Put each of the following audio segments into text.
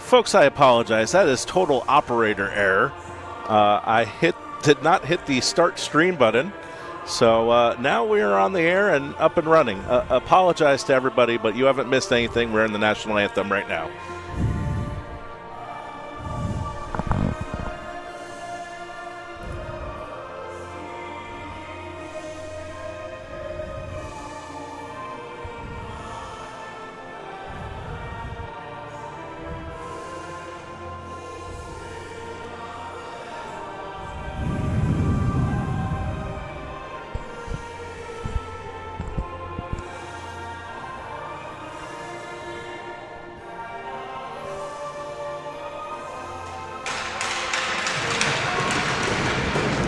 Folks, I apologize. That is total operator error. I did not hit the start stream button. So now we are on the air and up and running. Apologize to everybody, but you haven't missed anything. We're in the national anthem right now.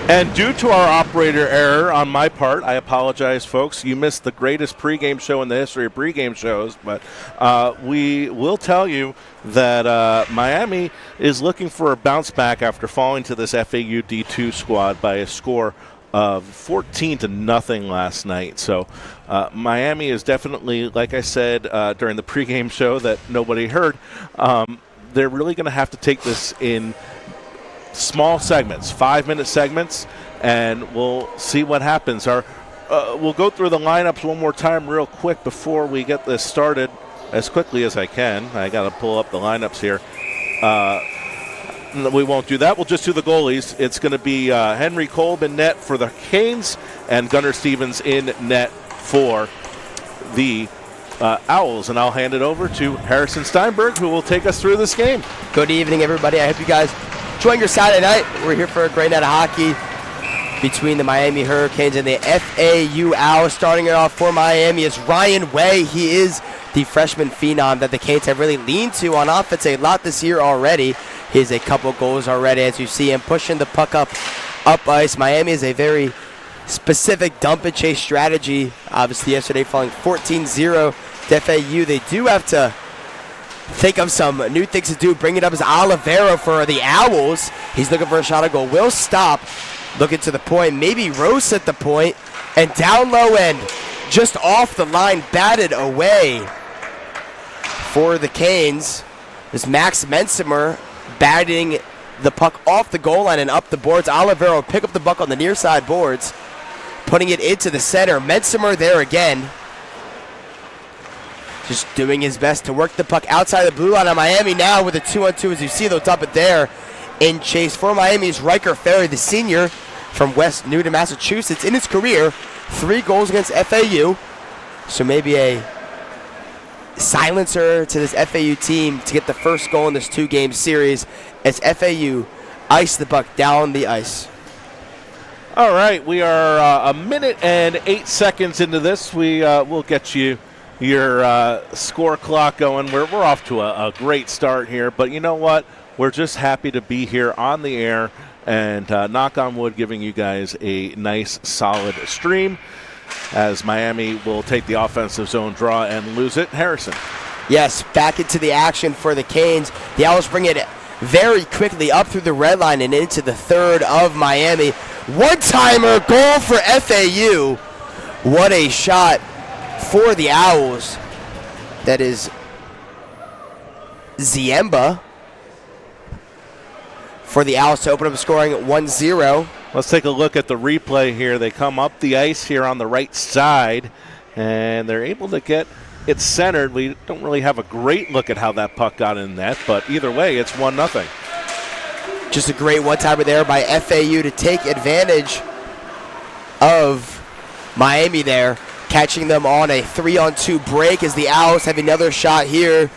And due to our operator error on my part, I apologize, folks. You missed the greatest pregame show in the history of pregame shows, but we will tell you that Miami is looking for a bounce back after falling to this FAU D2 squad by a score of 14-0 last night. So Miami is definitely, like I said during the pregame show that nobody heard, they're really going to have to take this in small segments, 5-minute segments, and we'll see what happens. We'll go through the lineups one more time real quick before we get this started as quickly as I can. I got to pull up the lineups here. We won't do that. We'll just do the goalies. It's going to be Henry Kolb in net for the Canes and Gunnar Stevens in net for the Owls. And I'll hand it over to Harrison Steinberg, who will take us through this game. Good evening, everybody. I hope you guys enjoying your Saturday night. We're here for a great night of hockey between the Miami Hurricanes and the FAU Owls. Starting it off for Miami is Ryan Way. He is the freshman phenom that the Canes have really leaned to on offense a lot this year already. He has a couple goals already, as you see him pushing the puck up ice. Miami is a very specific dump and chase strategy. Obviously, yesterday falling 14-0 to FAU. They do have to think of some new things to do. Bring it up as Olivero for the Owls. He's looking for a shot on goal. Will stop. Looking to the point. Maybe Rose at the point. And down low end, just off the line, batted away for the Canes. There's Max Mensimer batting the puck off the goal line and up the boards. Olivero pick up the puck on the near side boards, putting it into the center. Mensimer there again. Just doing his best to work the puck outside the blue line on Miami now with a 2-on-2. As you see, they'll dump it there in chase for Miami's Riker Ferry, the senior from West Newton, Massachusetts. In his career, 3 goals against FAU. So maybe a silencer to this FAU team to get the first goal in this 2-game series as FAU ice the puck down the ice. All right, we are a minute and 8 seconds into this. We'll get you your score clock going. We're off to a great start here, but you know what? We're just happy to be here on the air and knock on wood, giving you guys a nice, solid stream as Miami will take the offensive zone draw and lose it. Harrison. Yes, back into the action for the Canes. The Owls bring it very quickly up through the red line and into the third of Miami. One-timer goal for FAU. What a shot for the Owls. That is Ziemba for the Owls to open up scoring at 1-0. Let's take a look at the replay here. They come up the ice here on the right side, and they're able to get it centered. We don't really have a great look at how that puck got in net, but either way, it's 1-0. Just a great one-timer there by FAU to take advantage of Miami there, catching them on a 3-on-2 break as the Owls have another shot here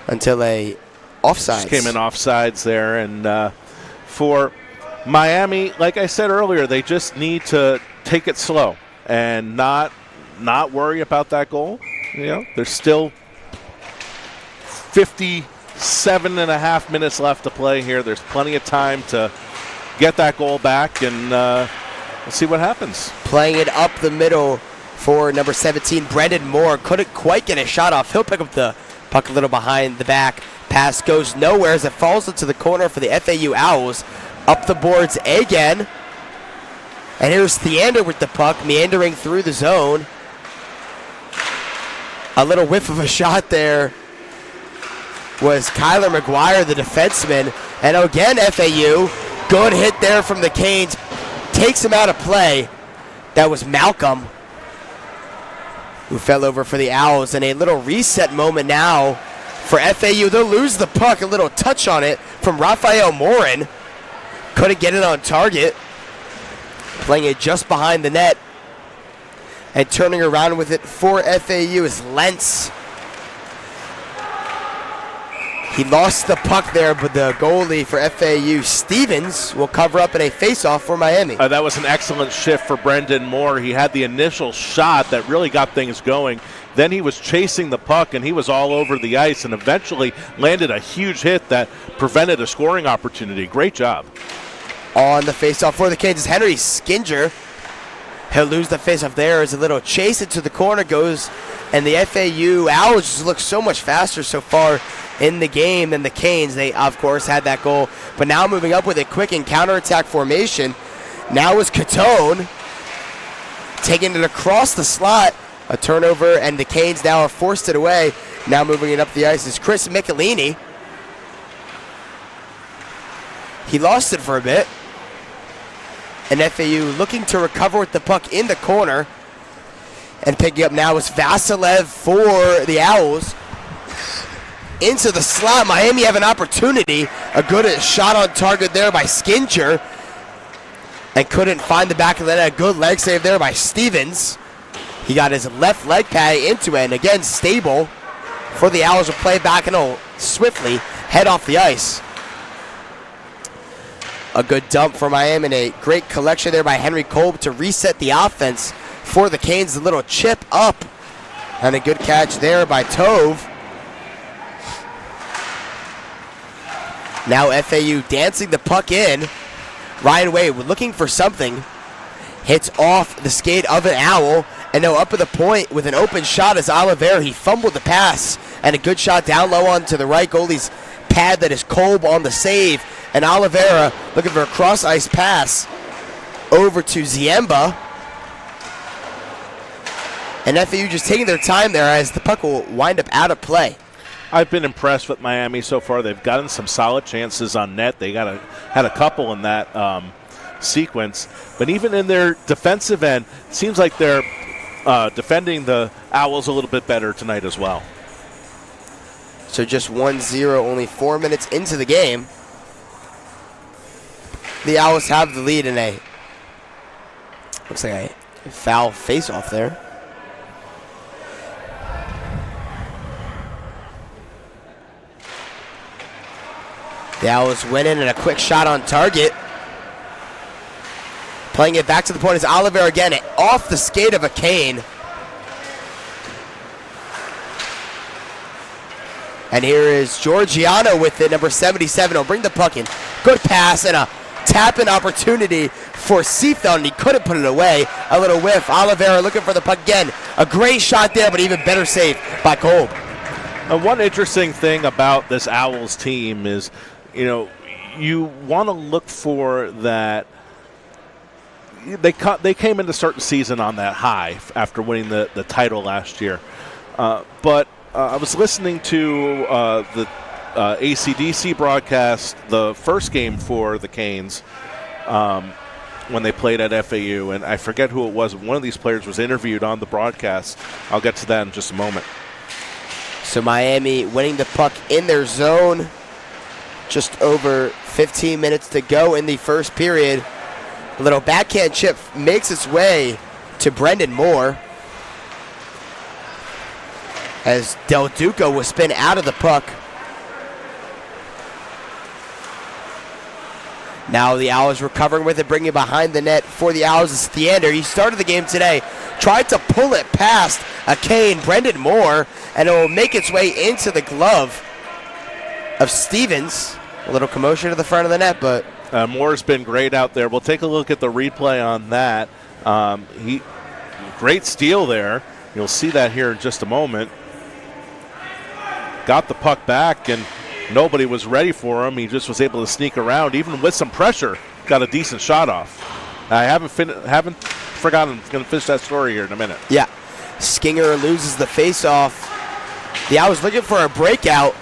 until a offsides. Just came in offsides there, and for Miami, like I said earlier, they just need to take it slow and not worry about that goal. You know, there's still 57.5 minutes left to play here. There's plenty of time to get that goal back, and we'll see what happens. Playing it up the middle for number 17, Brendan Moore. Couldn't quite get a shot off. He'll pick up the puck a little behind the back. Pass goes nowhere as it falls into the corner for the FAU Owls. Up the boards again. And here's Theander with the puck, meandering through the zone. A little whiff of a shot there was Kyler McGuire, the defenseman. And again, FAU, good hit there from the Canes. Takes him out of play. That was Malcolm, who fell over for the Owls. And a little reset moment now for FAU. They'll lose the puck. A little touch on it from Raphael Morin. Couldn't get it on target. Playing it just behind the net. And turning around with it for FAU is Lentz. He lost the puck there, but the goalie for FAU, Stevens, will cover up in a face-off for Miami. That was an excellent shift for Brendan Moore. He had the initial shot that really got things going. Then he was chasing the puck, and he was all over the ice and eventually landed a huge hit that prevented a scoring opportunity. Great job. On the face-off for the Canes is Henry Skinger. He'll lose the face-off there as a little chase into the corner goes, and the FAU Owls just look so much faster so far in the game than the Canes. They, of course, had that goal, but now moving up with a quick and counterattack formation. Now is Catone taking it across the slot. A turnover, and the Canes now have forced it away. Now moving it up the ice is Chris Michelini. He lost it for a bit. And FAU looking to recover with the puck in the corner. And picking up now is Vasilev for the Owls. Into the slot. Miami have an opportunity. A good shot on target there by Skinger. And couldn't find the back of the net. A good leg save there by Stevens. He got his left leg pad into it. And again, stable for the Owls will play back and will swiftly head off the ice. A good dump for Miami and a great collection there by Henry Kolb to reset the offense for the Canes. A little chip up and a good catch there by Tove. Now FAU dancing the puck in. Ryan Wade looking for something. Hits off the skate of an Owl. And now up at the point with an open shot is Oliveira. He fumbled the pass. And a good shot down low onto the right goalie's pad. That is Kolb on the save. And Oliveira looking for a cross-ice pass over to Ziemba. And FAU just taking their time there as the puck will wind up out of play. I've been impressed with Miami so far. They've gotten some solid chances on net. They had a couple in that sequence. But even in their defensive end, it seems like they're defending the Owls a little bit better tonight as well. So just 1-0, only 4 minutes into the game. The Owls have the lead in a, looks like a foul face-off there. The Owls win in and a quick shot on target. Playing it back to the point is Oliver again, off the skate of a Kane. And here is Georgiano with it, number 77. He'll bring the puck in. Good pass and a tap-in opportunity for Seefeld, and he couldn't put it away. A little whiff. Oliveira looking for the puck again. A great shot there, but even better save by Kolb. One interesting thing about this Owls team is, you want to look for that. They came into certain season on that high after winning the title last year. But I was listening to the AC/DC broadcast, the first game for the Canes when they played at FAU, and I forget who it was. One of these players was interviewed on the broadcast. I'll get to that in just a moment. So Miami winning the puck in their zone. Just over 15 minutes to go in the first period. A little backhand chip makes its way to Brendan Moore as Del Duca will spin out of the puck. Now the Owls recovering with it, bringing it behind the net for the Owls is Theander. He started the game today, tried to pull it past a Kane, Brendan Moore, and it will make its way into the glove of Stevens. A little commotion to the front of the net, but Moore's been great out there. We'll take a look at the replay on that. Great steal there. You'll see that here in just a moment. Got the puck back, and nobody was ready for him. He just was able to sneak around, even with some pressure. Got a decent shot off. I haven't forgotten. Going to finish that story here in a minute. Yeah, Skinger loses the face-off. The Owls looking for a breakout.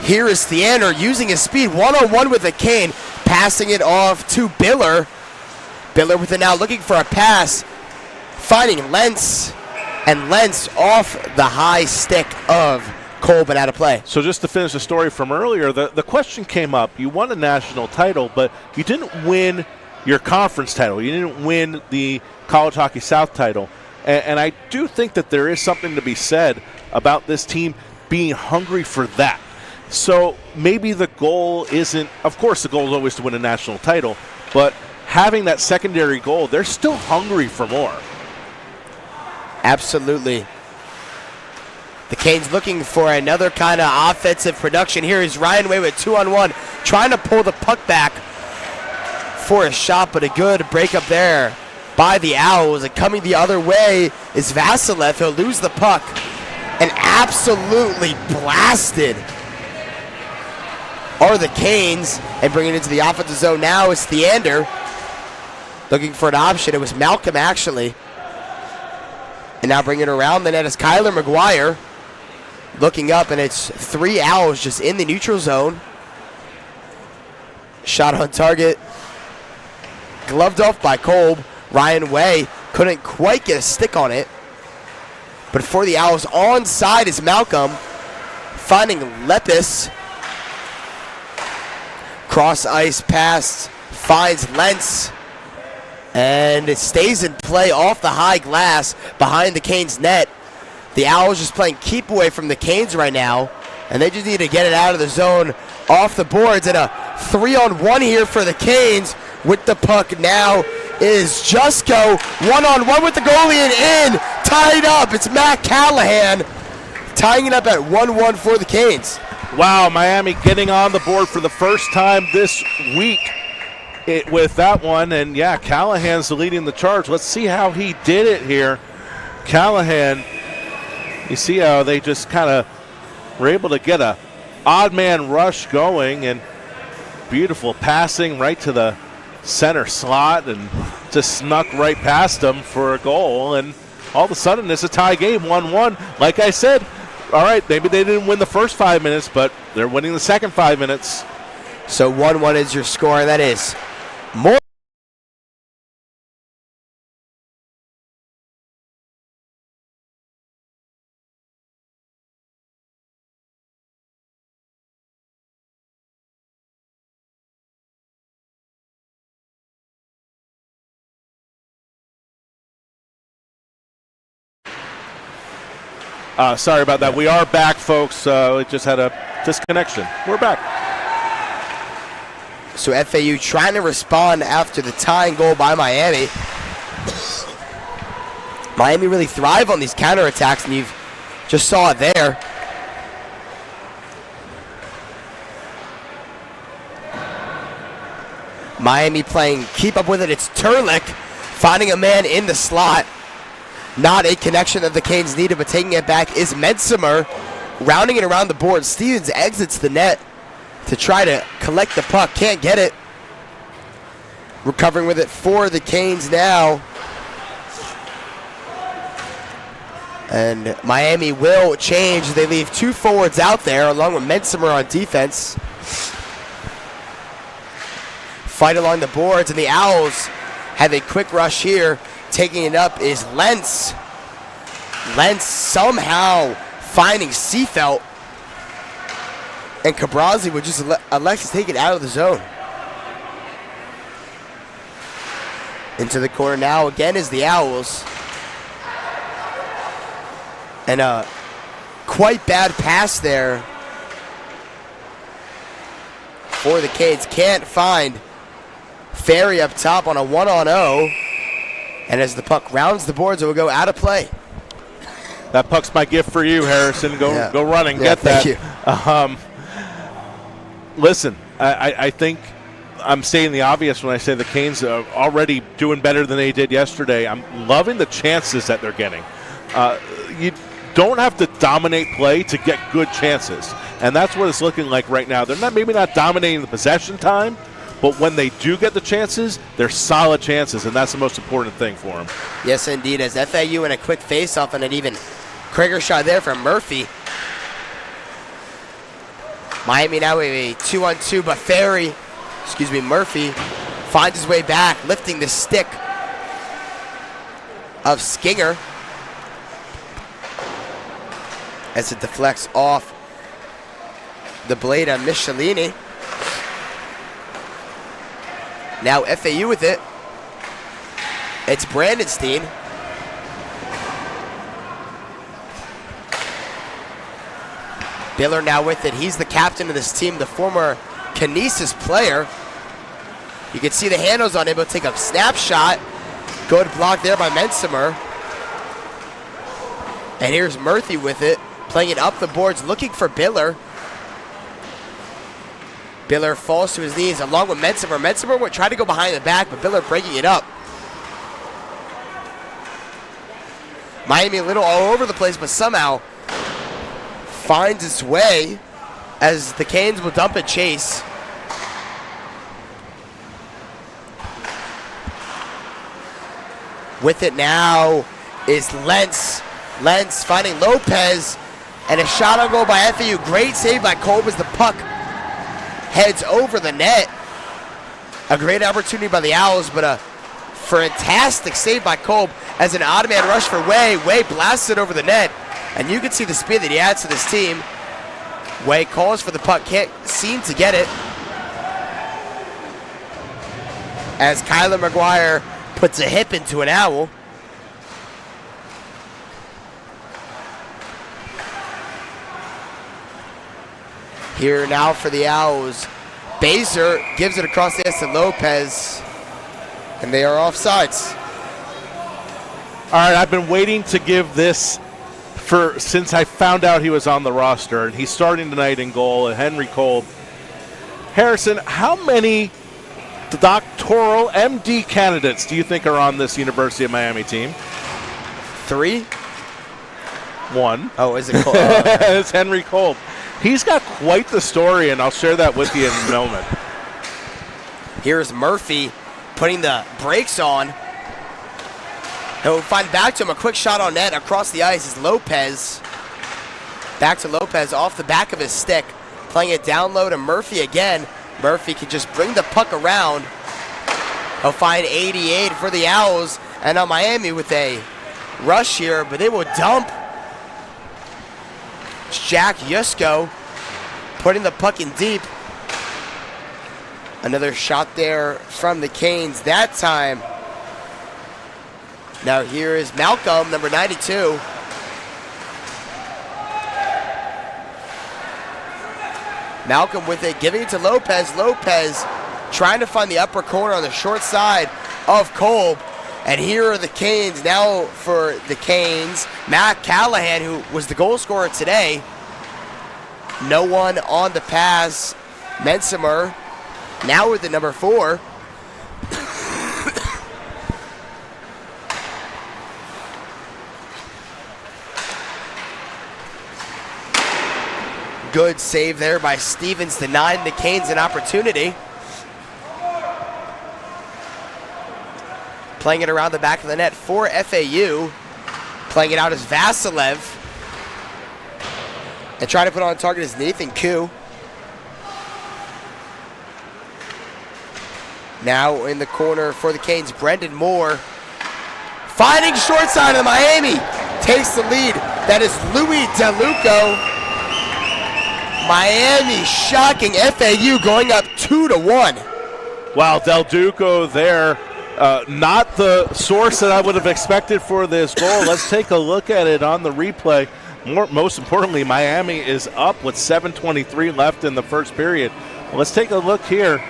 Here is Theander using his speed, one-on-one with the cane, passing it off to Biller. Biller with it now, looking for a pass, finding Lentz, and Lentz off the high stick of Cole, but out of play. So just to finish the story from earlier, the question came up. You won a national title, but you didn't win your conference title. You didn't win the College Hockey South title. And I do think that there is something to be said about this team being hungry for that. So maybe the goal isn't, of course the goal is always to win a national title, but having that secondary goal, they're still hungry for more. Absolutely. The Canes looking for another kind of offensive production. Here is Ryan Way with 2-on-1, trying to pull the puck back for a shot, but a good breakup there by the Owls. And coming the other way is Vasilev. He'll lose the puck and absolutely blasted are the Canes, and bringing it into the offensive zone now is Theander looking for an option. It was Malcolm actually. And now bringing it around the net is Kyler McGuire looking up, and it's 3 Owls just in the neutral zone. Shot on target. Gloved off by Kolb. Ryan Way couldn't quite get a stick on it. But for the Owls, onside is Malcolm. Finding Lepis. Cross ice pass. Finds Lentz. And it stays in play off the high glass behind the Canes net. The Owls just playing keep away from the Canes right now. And they just need to get it out of the zone off the boards. And a 3-on-1 here for the Canes with the puck now is Jusko. 1-on-1 with the goalie and in. Tied up. It's Matt Callahan tying it up at 1-1 for the Canes. Wow, Miami getting on the board for the first time this week with that one. And yeah, Callahan's leading the charge. Let's see how he did it here. Callahan, you see how they just kind of were able to get a odd man rush going, and beautiful passing right to the center slot and just snuck right past him for a goal. And all of a sudden it's a tie game, 1-1. Like I said, all right, maybe they didn't win the first 5 minutes, but they're winning the second 5 minutes. So 1-1 is your score, and that is more. Sorry about that. We are back, folks. It just had a disconnection. We're back. So FAU trying to respond after the tying goal by Miami. Miami really thrive on these counterattacks, and you've just saw it there. Miami playing keep up with it. It's Turlick finding a man in the slot. Not a connection that the Canes needed, but taking it back is Medsimer. Rounding it around the board. Stevens exits the net to try to collect the puck. Can't get it. Recovering with it for the Canes now. And Miami will change. They leave 2 forwards out there along with Medsimer on defense. Fight along the boards, and the Owls have a quick rush here. Taking it up is Lentz. Lentz somehow finding Seafelt. And Cabrazi would just elect to take it out of the zone. Into the corner now again is the Owls. And a quite bad pass there for the Canes. Can't find Ferry up top on a 1-on-0. And as the puck rounds the boards, it will go out of play. That puck's my gift for you, Harrison. Go running, yeah, get that. Thank you. Listen, I think I'm saying the obvious when I say the Canes are already doing better than they did yesterday. I'm loving the chances that they're getting. You don't have to dominate play to get good chances, and that's what it's looking like right now. They're maybe not dominating the possession time, but when they do get the chances, they're solid chances, and that's the most important thing for them. Yes, indeed. As FAU in a quick face-off and an even Krieger shot there from Murphy. Miami now with a 2-on-2, but Murphy finds his way back, lifting the stick of Skinger as it deflects off the blade on Michelini. Now FAU with it. It's Brandenstein. Biller now with it. He's the captain of this team, the former Kinesis player. You can see the handles on him. He'll take a snapshot. Good block there by Mensimer. And here's Murphy with it, playing it up the boards, looking for Biller. Biller falls to his knees along with Mensimer. Mensimer would try to go behind the back, but Biller breaking it up. Miami a little all over the place, but somehow finds its way as the Canes will dump and chase. With it now is Lentz. Lentz finding Lopez, and a shot on goal by FAU. Great save by Kolb as the puck heads over the net. A great opportunity by the Owls, but a fantastic save by Kolb as an odd man rush for Way. Way blasts it over the net, and you can see the speed that he adds to this team. Way calls for the puck, can't seem to get it. As Kyler McGuire puts a hip into an Owl. Here now for the Owls. Baser gives it across the ice to Lopez, and they are offsides. All right, I've been waiting to give this since I found out he was on the roster, and he's starting tonight in goal, Henry Kolb. Harrison, how many doctoral MD candidates do you think are on this University of Miami team? 3? 1. Oh, is it Kolb? It's Henry Kolb. He's got quite the story, and I'll share that with you in a moment. Here's Murphy putting the brakes on. He'll find back to him. A quick shot on net across the ice is Lopez. Back to Lopez off the back of his stick. Playing it down low to Murphy again. Murphy can just bring the puck around. He'll find 88 for the Owls. And now Miami with a rush here, but they will dump. It's Jack Yusko putting the puck in deep. Another shot there from the Canes that time. Now here is Malcolm, number 92. Malcolm with it, giving it to Lopez. Lopez trying to find the upper corner on the short side of Kolb. And here are the Canes. Now for the Canes, Matt Callahan, who was the goal scorer today. No one on the pass. Mensimer now with the number 4. Good save there by Stevens, denying the Canes an opportunity. Playing it around the back of the net for FAU. Playing it out as Vasilev. And trying to put on target is Nathan Koo. Now in the corner for the Canes, Brendan Moore. Finding short side of Miami. Takes the lead. That is Louis DeLuco. Miami shocking FAU, going up 2-1. Wow, Del Duco there. Not the source that I would have expected for this goal. Let's take a look at it on the replay. Most importantly, Miami is up with 7:23 left in the first period. Let's take a look here.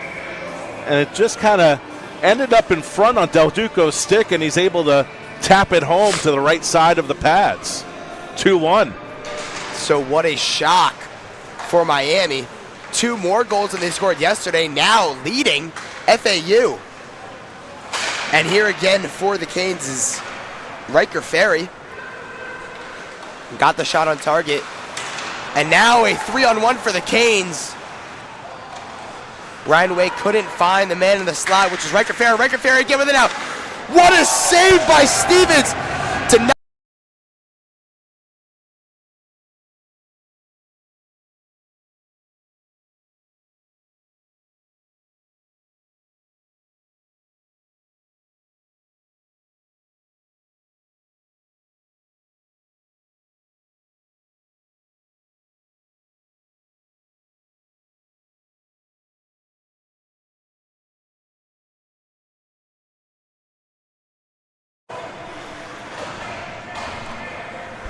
And it just kind of ended up in front on Del Duco's stick, and he's able to tap it home to the right side of the pads. 2-1. So what a shock for Miami. 2 more goals than they scored yesterday, now leading FAU. And here again for the Canes is Riker Ferry. Got the shot on target. And now a 3-on-1 for the Canes. Ryan Way couldn't find the man in the slot, which is Riker Ferry. Riker Ferry again with it out. What a save by Stevens to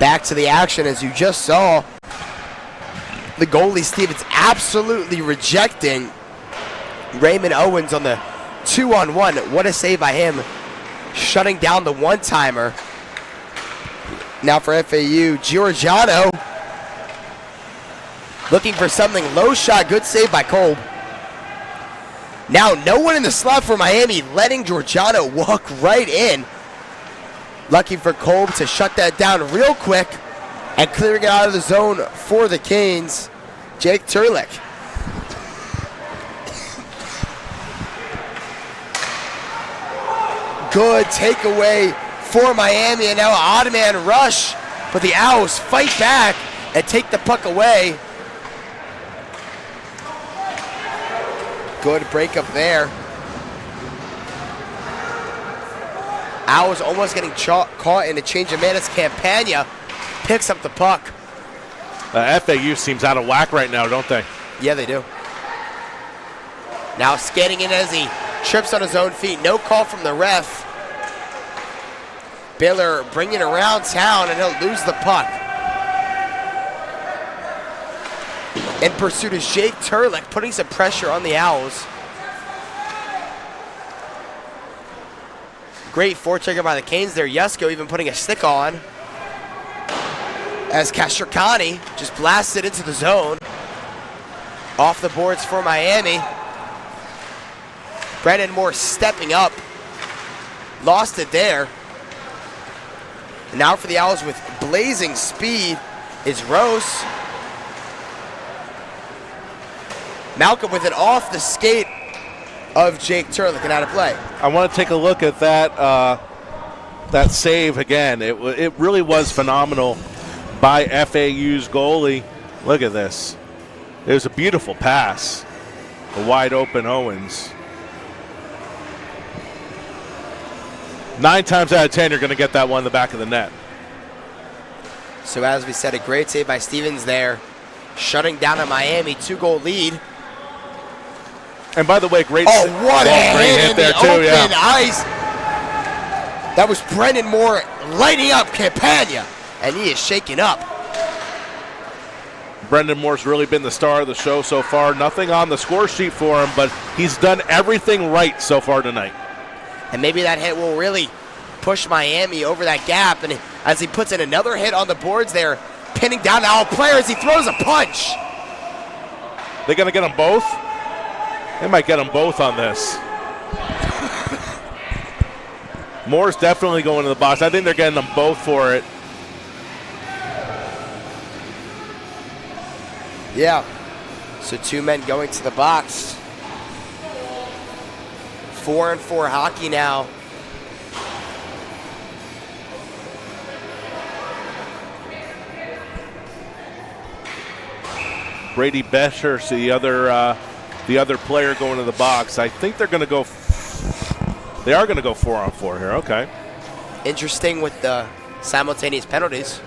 Back to the action, as you just saw. The goalie, Stevens, absolutely rejecting Raymond Owens on the 2-on-1. What a save by him, shutting down the one-timer. Now for FAU, Giorgiano looking for something. Low shot, good save by Kolb. Now no one in the slot for Miami, letting Giorgiano walk right in. Lucky for Kolb to shut that down real quick and clearing it out of the zone for the Canes, Jake Turlick. Good takeaway for Miami, and now an odd man rush, but the Owls fight back and take the puck away. Good breakup there. Owls almost getting caught in a change of minutes. Campagna picks up the puck. FAU seems out of whack right now, don't they? Yeah, they do. Now skating in as he trips on his own feet. No call from the ref. Baylor bringing around town, and he'll lose the puck. In pursuit is Jake Turlick, putting some pressure on the Owls. Great forechecker by the Canes there. Yusko even putting a stick on. As Castricani just blasts it into the zone. Off the boards for Miami. Brandon Moore stepping up. Lost it there. And now for the Owls with blazing speed is Rose. Malcolm with it off the skate of Jake Turlick and out of play. I want to take a look at that save again. It really was phenomenal by FAU's goalie. Look at this. It was a beautiful pass. A wide open Owens. 9 times out of 10, you're going to get that one in the back of the net. So as we said, a great save by Stevens there, shutting down a Miami 2-goal lead. And by the way, great what a hit in there the too, open yeah. ice. That was Brendan Moore lighting up Campagna, and he is shaking up. Brendan Moore's really been the star of the show so far. Nothing on the score sheet for him, but he's done everything right so far tonight. And maybe that hit will really push Miami over that gap. And as he puts in another hit on the boards there, pinning down the Owl player as he throws a punch. They going to get them both? They might get them both on this. Moore's definitely going to the box. I think they're getting them both for it. Yeah. So 2 men going to the box. 4-on-4 hockey now. Brady Bescher's the other player going to the box. I think they're going to go. They are going to go 4-on-4 here. Okay. Interesting with the simultaneous penalties.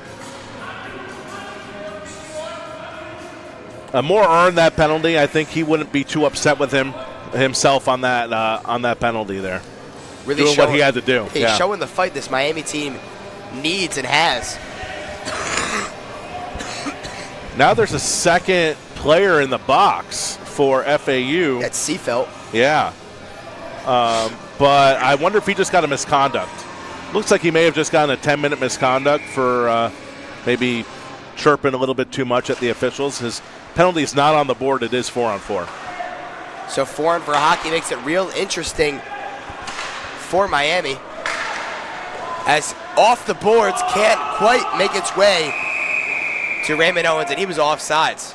Moore earned that penalty. I think he wouldn't be too upset with himself on that penalty there. Really doing what he had to do. He's showing the fight this Miami team needs and has. Now there's a second player in the box for FAU. That's Seafelt. Yeah. But I wonder if he just got a misconduct. Looks like he may have just gotten a 10-minute misconduct for maybe chirping a little bit too much at the officials. His penalty is not on the board. It is 4-on-4. So 4-on-4 hockey makes it real interesting for Miami. As off the boards can't quite make its way to Raymond Owens, and he was offsides.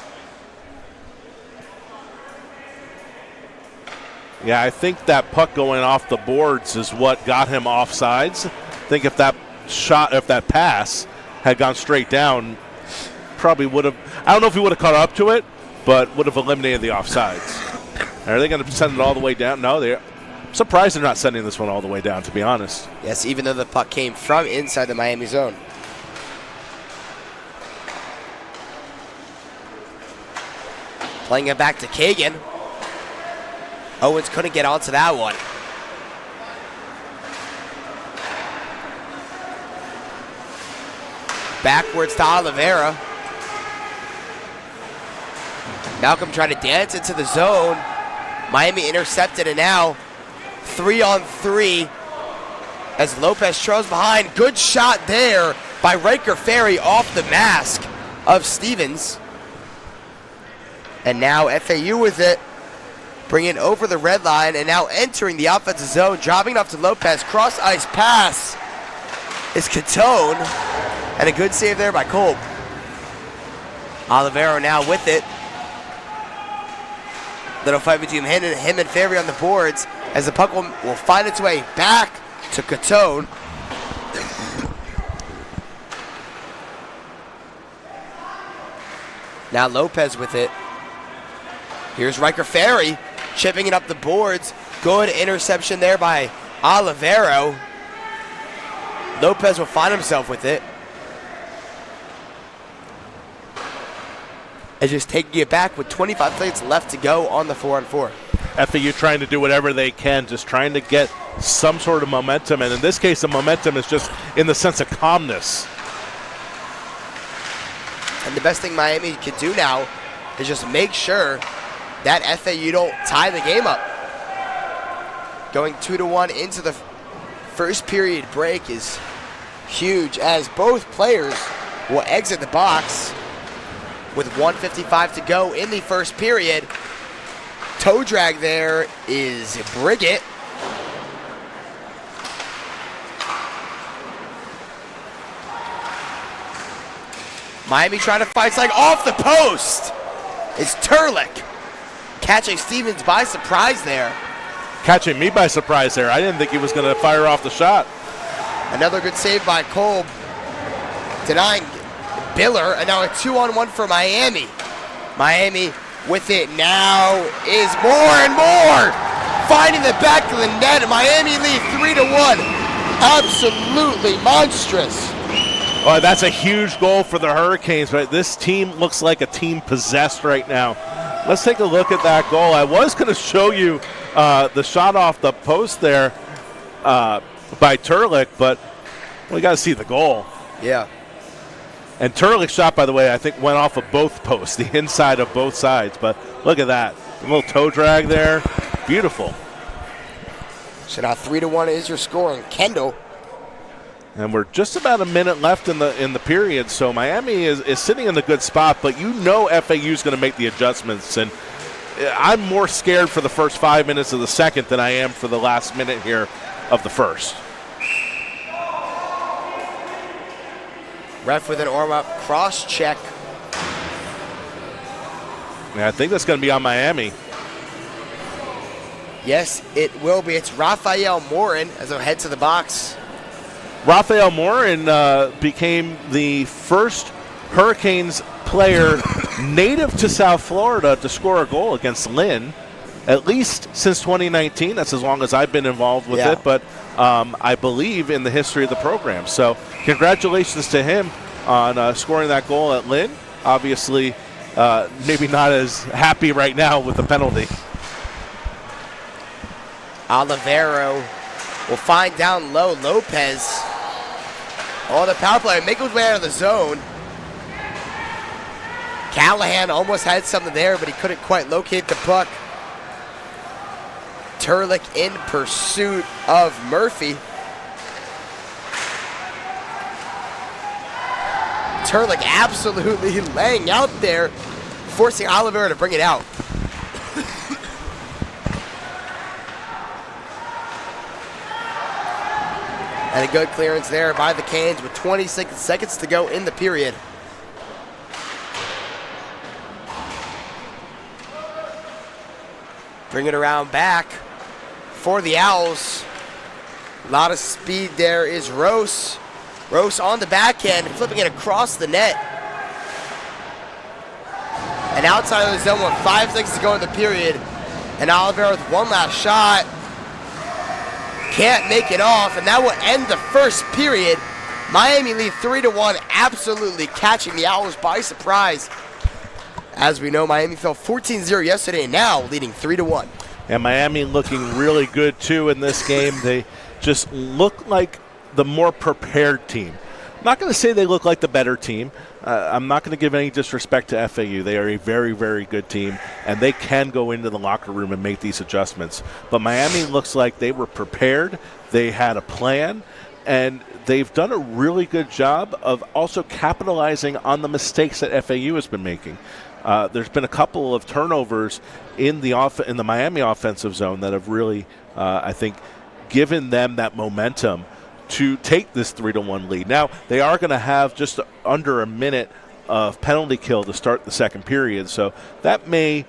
Yeah, I think that puck going off the boards is what got him offsides. I think if that pass had gone straight down, probably would have, I don't know if he would have caught up to it, but would have eliminated the offsides. Are they going to send it all the way down? No, I'm surprised they're not sending this one all the way down, to be honest. Yes, even though the puck came from inside the Miami zone. Playing it back to Kagan. Owens couldn't get onto that one. Backwards to Oliveira. Malcolm trying to dance into the zone. Miami intercepted, and now 3-on-3 as Lopez trails behind. Good shot there by Riker Ferry off the mask of Stevens. And now FAU with it, bringing it over the red line, and now entering the offensive zone, dropping it off to Lopez. Cross ice pass is Catone, and a good save there by Kolb. Olivero now with it. Little fight between him and Ferry on the boards as the puck will find its way back to Catone. Now Lopez with it. Here's Riker Ferry chipping it up the boards. Good interception there by Olivero. Lopez will find himself with it. And just taking it back with 25 seconds left to go on the 4-on-4. FAU trying to do whatever they can, just trying to get some sort of momentum. And in this case, the momentum is just in the sense of calmness. And the best thing Miami can do now is just make sure that FAU don't tie the game up. Going 2-1 into the first period break is huge, as both players will exit the box with 1:55 to go in the first period. Toe drag there is Brigitte. Miami trying to fight, like off the post. It's Turlick catching Stevens by surprise there. Catching me by surprise there. I didn't think he was going to fire off the shot. Another good save by Kolb, denying Biller, and now a 2-on-1 for Miami. Miami with it now is more and more finding the back of the net. Miami lead 3-1. Absolutely monstrous. Oh, that's a huge goal for the Hurricanes, but this team looks like a team possessed right now. Let's take a look at that goal. I was going to show you the shot off the post there by Turlick, but we got to see the goal. Yeah. And Turlick's shot, by the way, I think went off of both posts, the inside of both sides. But look at that. A little toe drag there. Beautiful. So now 3-1 is your score, and Kendall. And we're just about a minute left in the period, so Miami is sitting in a good spot, but you know FAU is going to make the adjustments. And I'm more scared for the first 5 minutes of the second than I am for the last minute here of the first. Ref with an arm up, cross check. Yeah, I think that's going to be on Miami. Yes, it will be. It's Raphael Morin as they head to the box. Raphael Morin became the first Hurricanes player native to South Florida to score a goal against Lynn, at least since 2019. That's as long as I've been involved with it, but I believe in the history of the program. So congratulations to him on scoring that goal at Lynn. Obviously, maybe not as happy right now with the penalty. Olivero will find down low Lopez. Oh, the power play, make his way out of the zone. Callahan almost had something there, but he couldn't quite locate the puck. Turlick in pursuit of Murphy. Turlick absolutely laying out there, forcing Olivero to bring it out. And a good clearance there by the Canes with 26 seconds to go in the period. Bring it around back for the Owls. A lot of speed there is Rose. Rose on the backhand, flipping it across the net. And outside of the zone with 5 seconds to go in the period. And Olivero with one last shot. Can't make it off, and that will end the first period. Miami lead 3-1, absolutely catching the Owls by surprise. As we know, Miami fell 14-0 yesterday, and now leading 3-1. And Miami looking really good, too, in this game. They just look like the more prepared team. I'm not going to say they look like the better team. I'm not going to give any disrespect to FAU. They are a very, very good team, and they can go into the locker room and make these adjustments. But Miami looks like they were prepared. They had a plan, and they've done a really good job of also capitalizing on the mistakes that FAU has been making. There's been a couple of turnovers in the Miami offensive zone that have really, I think, given them that momentum to take this 3-1 lead. Now, they are going to have just under a minute of penalty kill to start the second period, so that may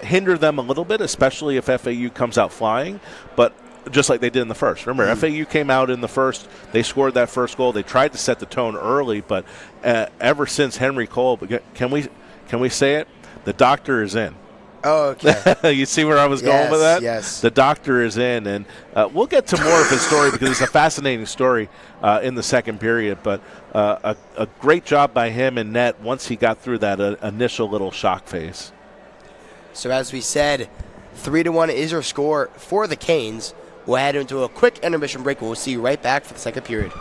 hinder them a little bit, especially if FAU comes out flying, but just like they did in the first. Remember, FAU came out in the first, they scored that first goal. They tried to set the tone early, but ever since Henry Cole, can we say it? The doctor is in. Oh, okay. You see where I was going with that? Yes. The doctor is in, and we'll get to more of his story because it's a fascinating story in the second period. But a great job by him and net once he got through that initial little shock phase. So as we said, 3-1 is your score for the Canes. We'll head into a quick intermission break. We'll see you right back for the second period.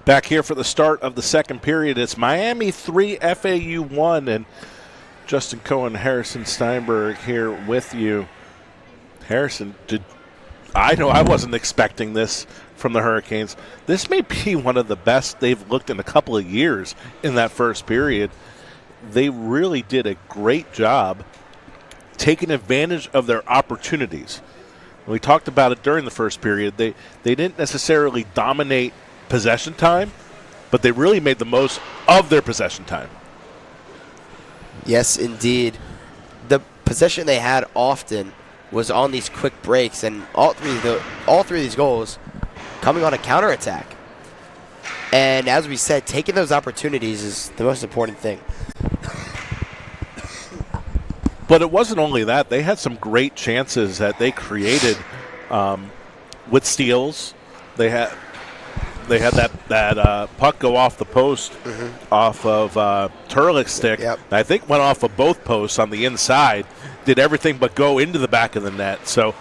Back here for the start of the second period. It's Miami 3, FAU 1, and Justin Cohen, Harrison Steinberg here with you. Harrison, I know I wasn't expecting this from the Hurricanes. This may be one of the best they've looked in a couple of years in that first period. They really did a great job taking advantage of their opportunities. We talked about it during the first period. They didn't necessarily dominate possession time, but they really made the most of their possession time. Yes, indeed. The possession they had often was on these quick breaks, and all three of these goals coming on a counterattack. And as we said, taking those opportunities is the most important thing. But it wasn't only that. They had some great chances that they created with steals. They had that puck go off the post off of Turlick's stick. Yep. I think went off of both posts on the inside. Did everything but go into the back of the net. So,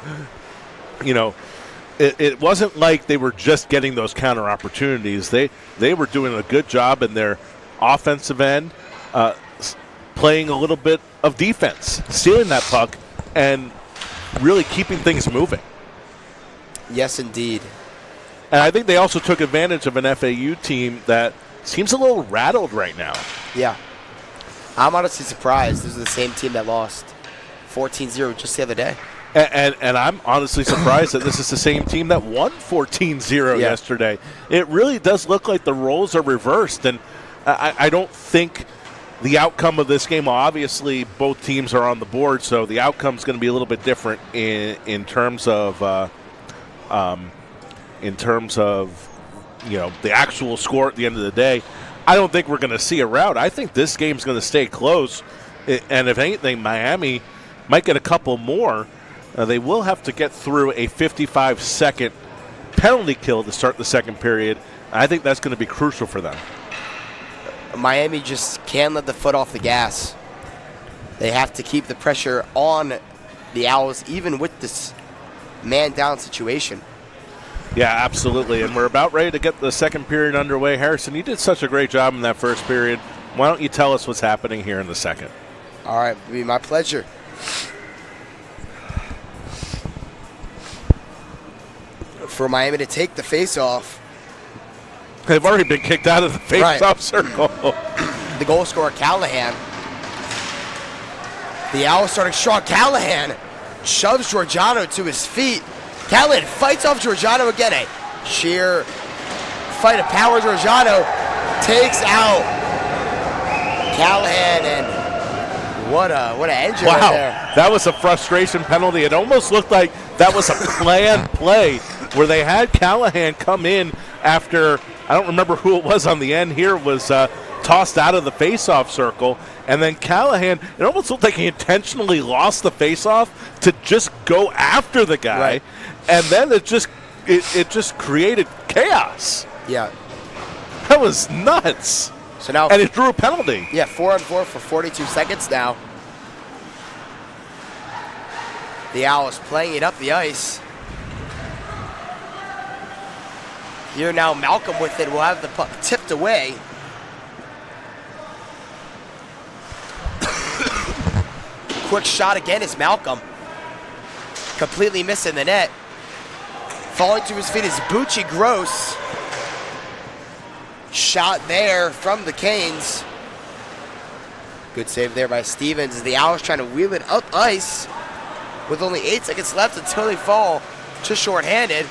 it wasn't like they were just getting those counter opportunities. They were doing a good job in their offensive end, playing a little bit of defense, stealing that puck, and really keeping things moving. Yes, indeed. And I think they also took advantage of an FAU team that seems a little rattled right now. Yeah. I'm honestly surprised. This is the same team that lost 14-0 just the other day. And I'm honestly surprised that this is the same team that won 14-0 yesterday. It really does look like the roles are reversed. And I don't think the outcome of this game, well, obviously both teams are on the board, so the outcome is going to be a little bit different in terms of the actual score at the end of the day. I don't think we're going to see a rout. I think this game's going to stay close. And if anything, Miami might get a couple more. They will have to get through a 55-second penalty kill to start the second period. I think that's going to be crucial for them. Miami just can't let the foot off the gas. They have to keep the pressure on the Owls, even with this man-down situation. Yeah, absolutely. And we're about ready to get the second period underway. Harrison, you did such a great job in that first period. Why don't you tell us what's happening here in the second? All right, it'll be my pleasure. For Miami to take the face-off. They've already been kicked out of the face-off circle. The goal scorer, Callahan. The Owls starting strong. Callahan shoves Giorgiano to his feet. Callahan fights off Giorgiano again. A sheer fight of power. Giorgiano takes out Callahan, and what an engine right there. That was a frustration penalty. It almost looked like that was a planned play where they had Callahan come in after, I don't remember who it was on the end here, was tossed out of the face-off circle. And then Callahan, it almost looked like he intentionally lost the face-off to just go after the guy. Right. And then it just created chaos. Yeah. That was nuts. So now, and it drew a penalty. Yeah, 4-on-4 for 42 seconds now. The Owls playing it up the ice. Here now, Malcolm with it will have the puck tipped away. Quick shot again is Malcolm. Completely missing the net. Falling to his feet is Bucci Gross. Shot there from the Canes. Good save there by Stevens as the Owls trying to wheel it up ice with only 8 seconds left until they fall just shorthanded.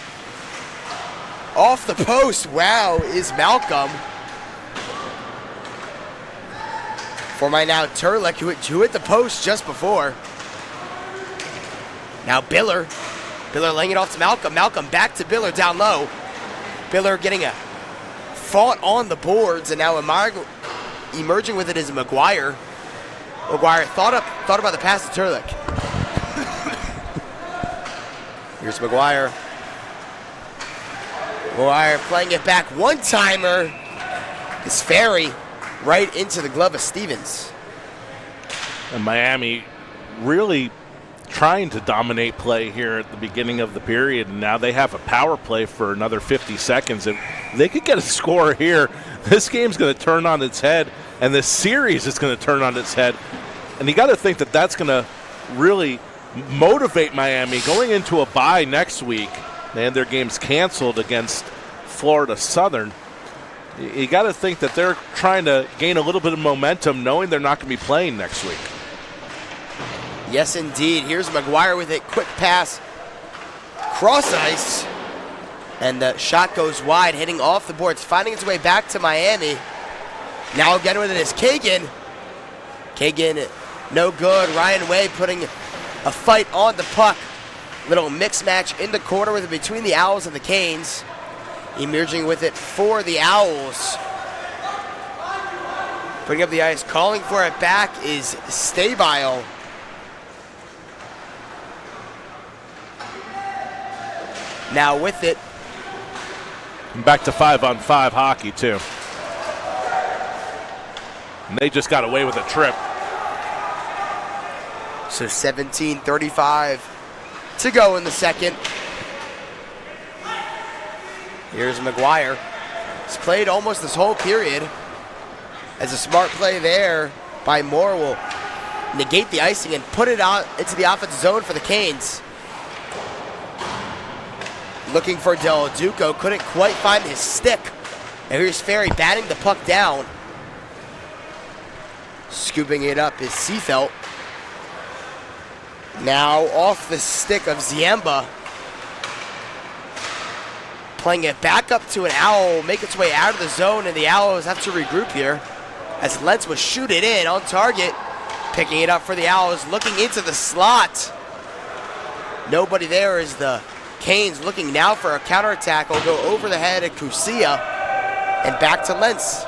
Off the post, wow, is Malcolm. For my now Turlick, who hit the post just before. Now Biller. Biller laying it off to Malcolm. Malcolm back to Biller down low. Biller getting a fought on the boards, and now emerging with it is McGuire. McGuire thought about the pass to Turlick. Here's McGuire. McGuire playing it back. One-timer is Ferry right into the glove of Stevens. And Miami really trying to dominate play here at the beginning of the period, and now they have a power play for another 50 seconds. If they could get a score here, this game's going to turn on its head, and this series is going to turn on its head. And you got to think that that's going to really motivate Miami going into a bye next week. They had their games canceled against Florida Southern. You got to think that they're trying to gain a little bit of momentum knowing they're not going to be playing next week. Yes, indeed. Here's McGuire with it. Quick pass. Cross ice. And the shot goes wide, hitting off the boards, finding its way back to Miami. Now again with it is Kagan. Kagan, no good. Ryan Way putting a fight on the puck. Little mix match in the corner with it between the Owls and the Canes. Emerging with it for the Owls. Putting up the ice, calling for it back is Stabile. Now with it. Back to 5-on-5 hockey, too. And they just got away with a trip. So 17:35 to go in the second. Here's McGuire. He's played almost this whole period. As a smart play there by Moore will negate the icing and put it out into the offensive zone for the Canes. Looking for Del Duco, couldn't quite find his stick. And here's Ferry batting the puck down. Scooping it up is Seafelt. Now off the stick of Ziemba. Playing it back up to an Owl, make its way out of the zone, and the Owls have to regroup here. As Lentz will shoot it in on target. Picking it up for the Owls, looking into the slot. Nobody there as the Canes looking now for a counterattack. Will go over the head of Kusia and back to Lentz.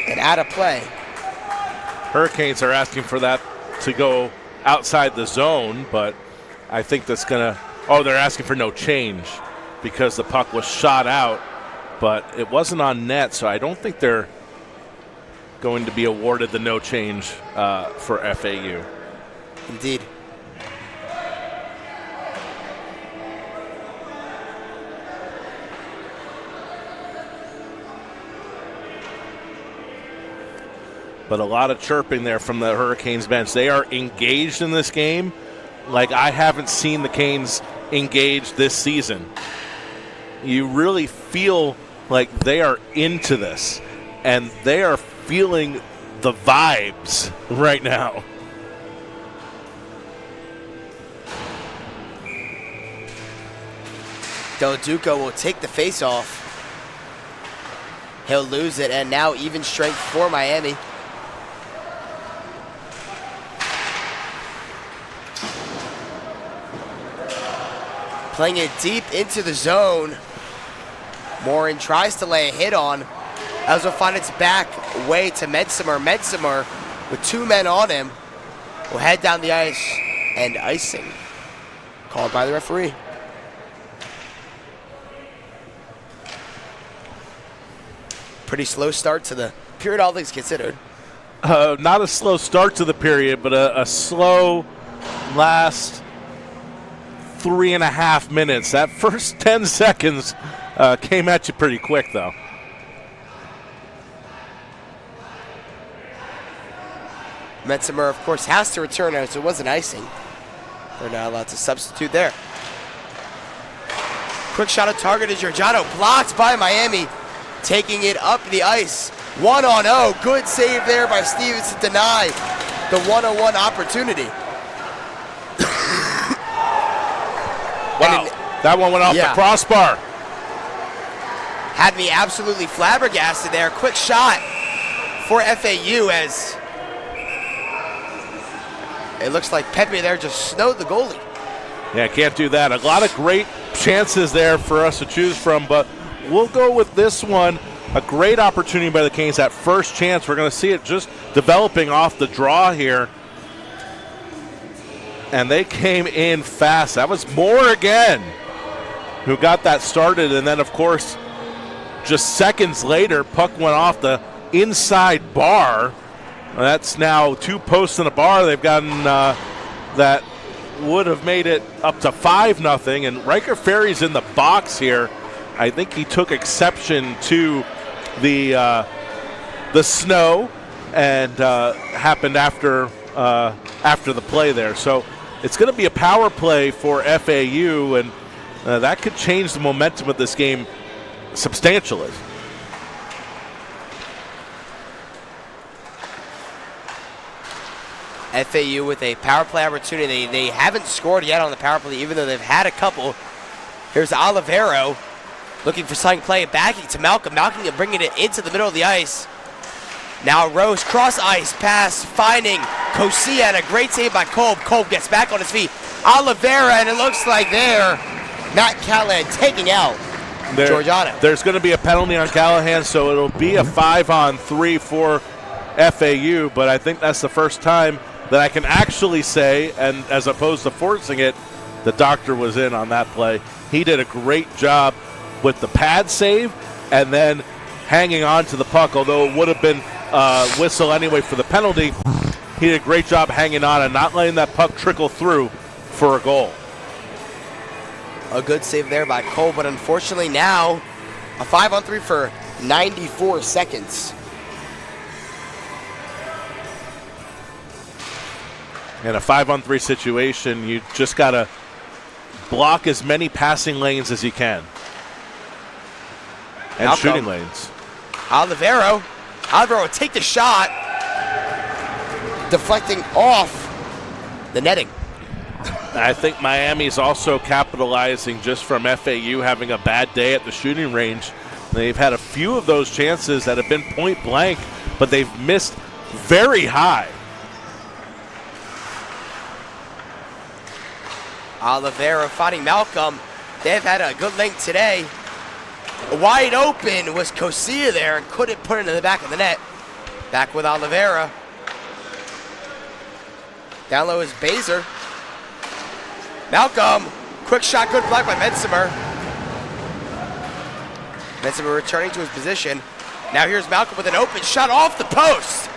And out of play. Hurricanes are asking for that to go outside the zone, but I think that's going to, they're asking for no change because the puck was shot out, but it wasn't on net, so I don't think they're going to be awarded the no change for FAU. Indeed. But a lot of chirping there from the Hurricanes bench. They are engaged in this game like I haven't seen the Canes engaged this season. You really feel like they are into this, and they are feeling the vibes right now. Del Duco will take the face-off. He'll lose it, and now even strength for Miami. Playing it deep into the zone. Morin tries to lay a hit on. As will find its back way to Medsimer. Medsimer, with two men on him, will head down the ice and icing. Called by the referee. Pretty slow start to the period, all things considered. Not a slow start to the period, but a slow last 3.5 minutes. That first 10 seconds came at you pretty quick, though. Metzimer, of course, has to return as it was an icing. They're not allowed to substitute there. Quick shot at target is Giorgiano, blocked by Miami, taking it up the ice. 1-on-0, good save there by Stevens to deny the 1-on-1 opportunity. Wow, that one went off the crossbar. Had me absolutely flabbergasted there. Quick shot for FAU as it looks like Pepe there just snowed the goalie. Yeah, can't do that. A lot of great chances there for us to choose from, but we'll go with this one. A great opportunity by the Canes. That first chance, we're going to see it just developing off the draw here. And they came in fast. That was Moore again who got that started. And then, of course, just seconds later, puck went off the inside bar. That's now 2 posts and a bar. They've gotten that would have made it up to 5-0. And Riker Ferry's in the box here. I think he took exception to the snow and happened after the play there. So it's going to be a power play for FAU, and that could change the momentum of this game substantially. FAU with a power play opportunity. They haven't scored yet on the power play, even though they've had a couple. Here's Olivero looking for something play, backing to Malcolm. Malcolm bringing it into the middle of the ice. Now Rose, cross ice pass, finding Kosia, and a great save by Kolb. Kolb gets back on his feet. Olivera, and it looks like there, Matt Callahan taking out Georgiano. There's going to be a penalty on Callahan, so it'll be a 5-on-3 for FAU, but I think that's the first time that I can actually say, and as opposed to forcing it, the doctor was in on that play. He did a great job with the pad save and then hanging on to the puck, although it would have been whistle anyway for the penalty. He did a great job hanging on and not letting that puck trickle through for a goal. A good save there by Cole, but unfortunately now a 5-on-3 for 94 seconds. In a 5-on-3 situation, you just got to block as many passing lanes as you can. And shooting lanes. Olivero will take the shot, deflecting off the netting. I think Miami's also capitalizing just from FAU having a bad day at the shooting range. They've had a few of those chances that have been point blank, but they've missed very high. Olivero finding Malcolm. They've had a good link today. Wide open was Kosia there and couldn't put it into the back of the net. Back with Olivera. Down low is Baser. Malcolm, quick shot, good block by Metzimer. Metzimer returning to his position. Now here's Malcolm with an open shot off the post.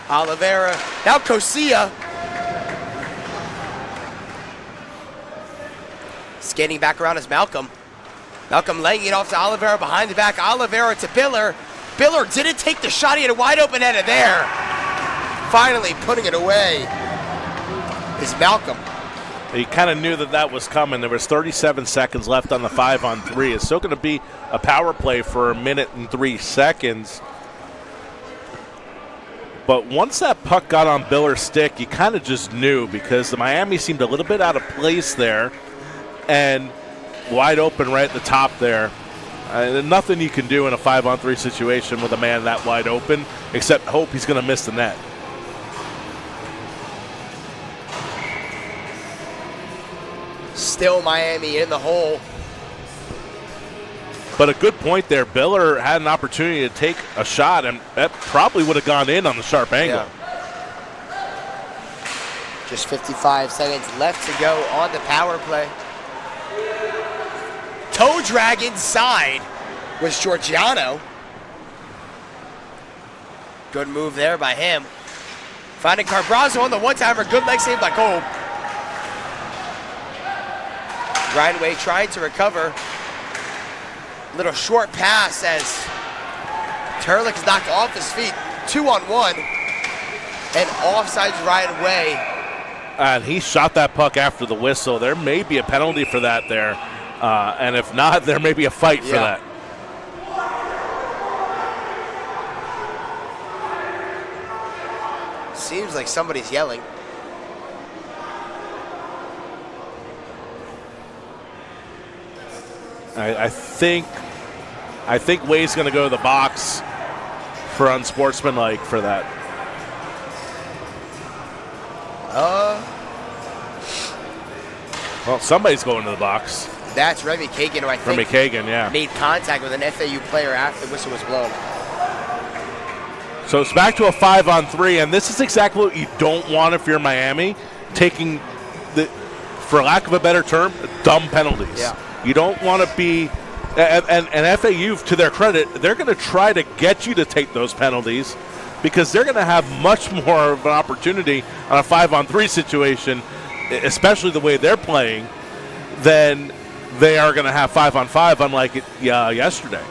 Olivera, now Kosia. Skating back around is Malcolm. Malcolm laying it off to Olivera behind the back. Olivera to Biller. Biller didn't take the shot. He had a wide open header there. Finally putting it away is Malcolm. He kind of knew that was coming. There was 37 seconds left on the 5-on-3. It's still going to be a power play for 1 minute and 3 seconds. But once that puck got on Biller's stick, you kind of just knew, because the Miami seemed a little bit out of place there and wide open right at the top there. Nothing you can do in a 5-on-3 situation with a man that wide open except hope he's going to miss the net. Still Miami in the hole. But a good point there. Biller had an opportunity to take a shot, and that probably would have gone in on the sharp angle. Yeah. Just 55 seconds left to go on the power play. Toe drag inside was Georgiano. Good move there by him. Finding Carbrazo on the one-timer. Good leg save by Cole. Ryan Way trying to recover. Little short pass as Terlich is knocked off his feet. 2-on-1. And offsides Ryan Way. And he shot that puck after the whistle. There may be a penalty for that there. And if not, there may be a fight for that. Seems like somebody's yelling. I think Wade's going to go to the box for unsportsmanlike for that. Well, somebody's going to the box. That's Remy Kagan, who I think made contact with an FAU player after the whistle was blown. So it's back to a 5-on-3, and this is exactly what you don't want if you're Miami, taking the, for lack of a better term, dumb penalties. Yeah. You don't want to be And FAU, to their credit, they're going to try to get you to take those penalties because they're going to have much more of an opportunity on a 5-on-3 situation, especially the way they're playing, than they are going to have 5-on-5, unlike it yesterday.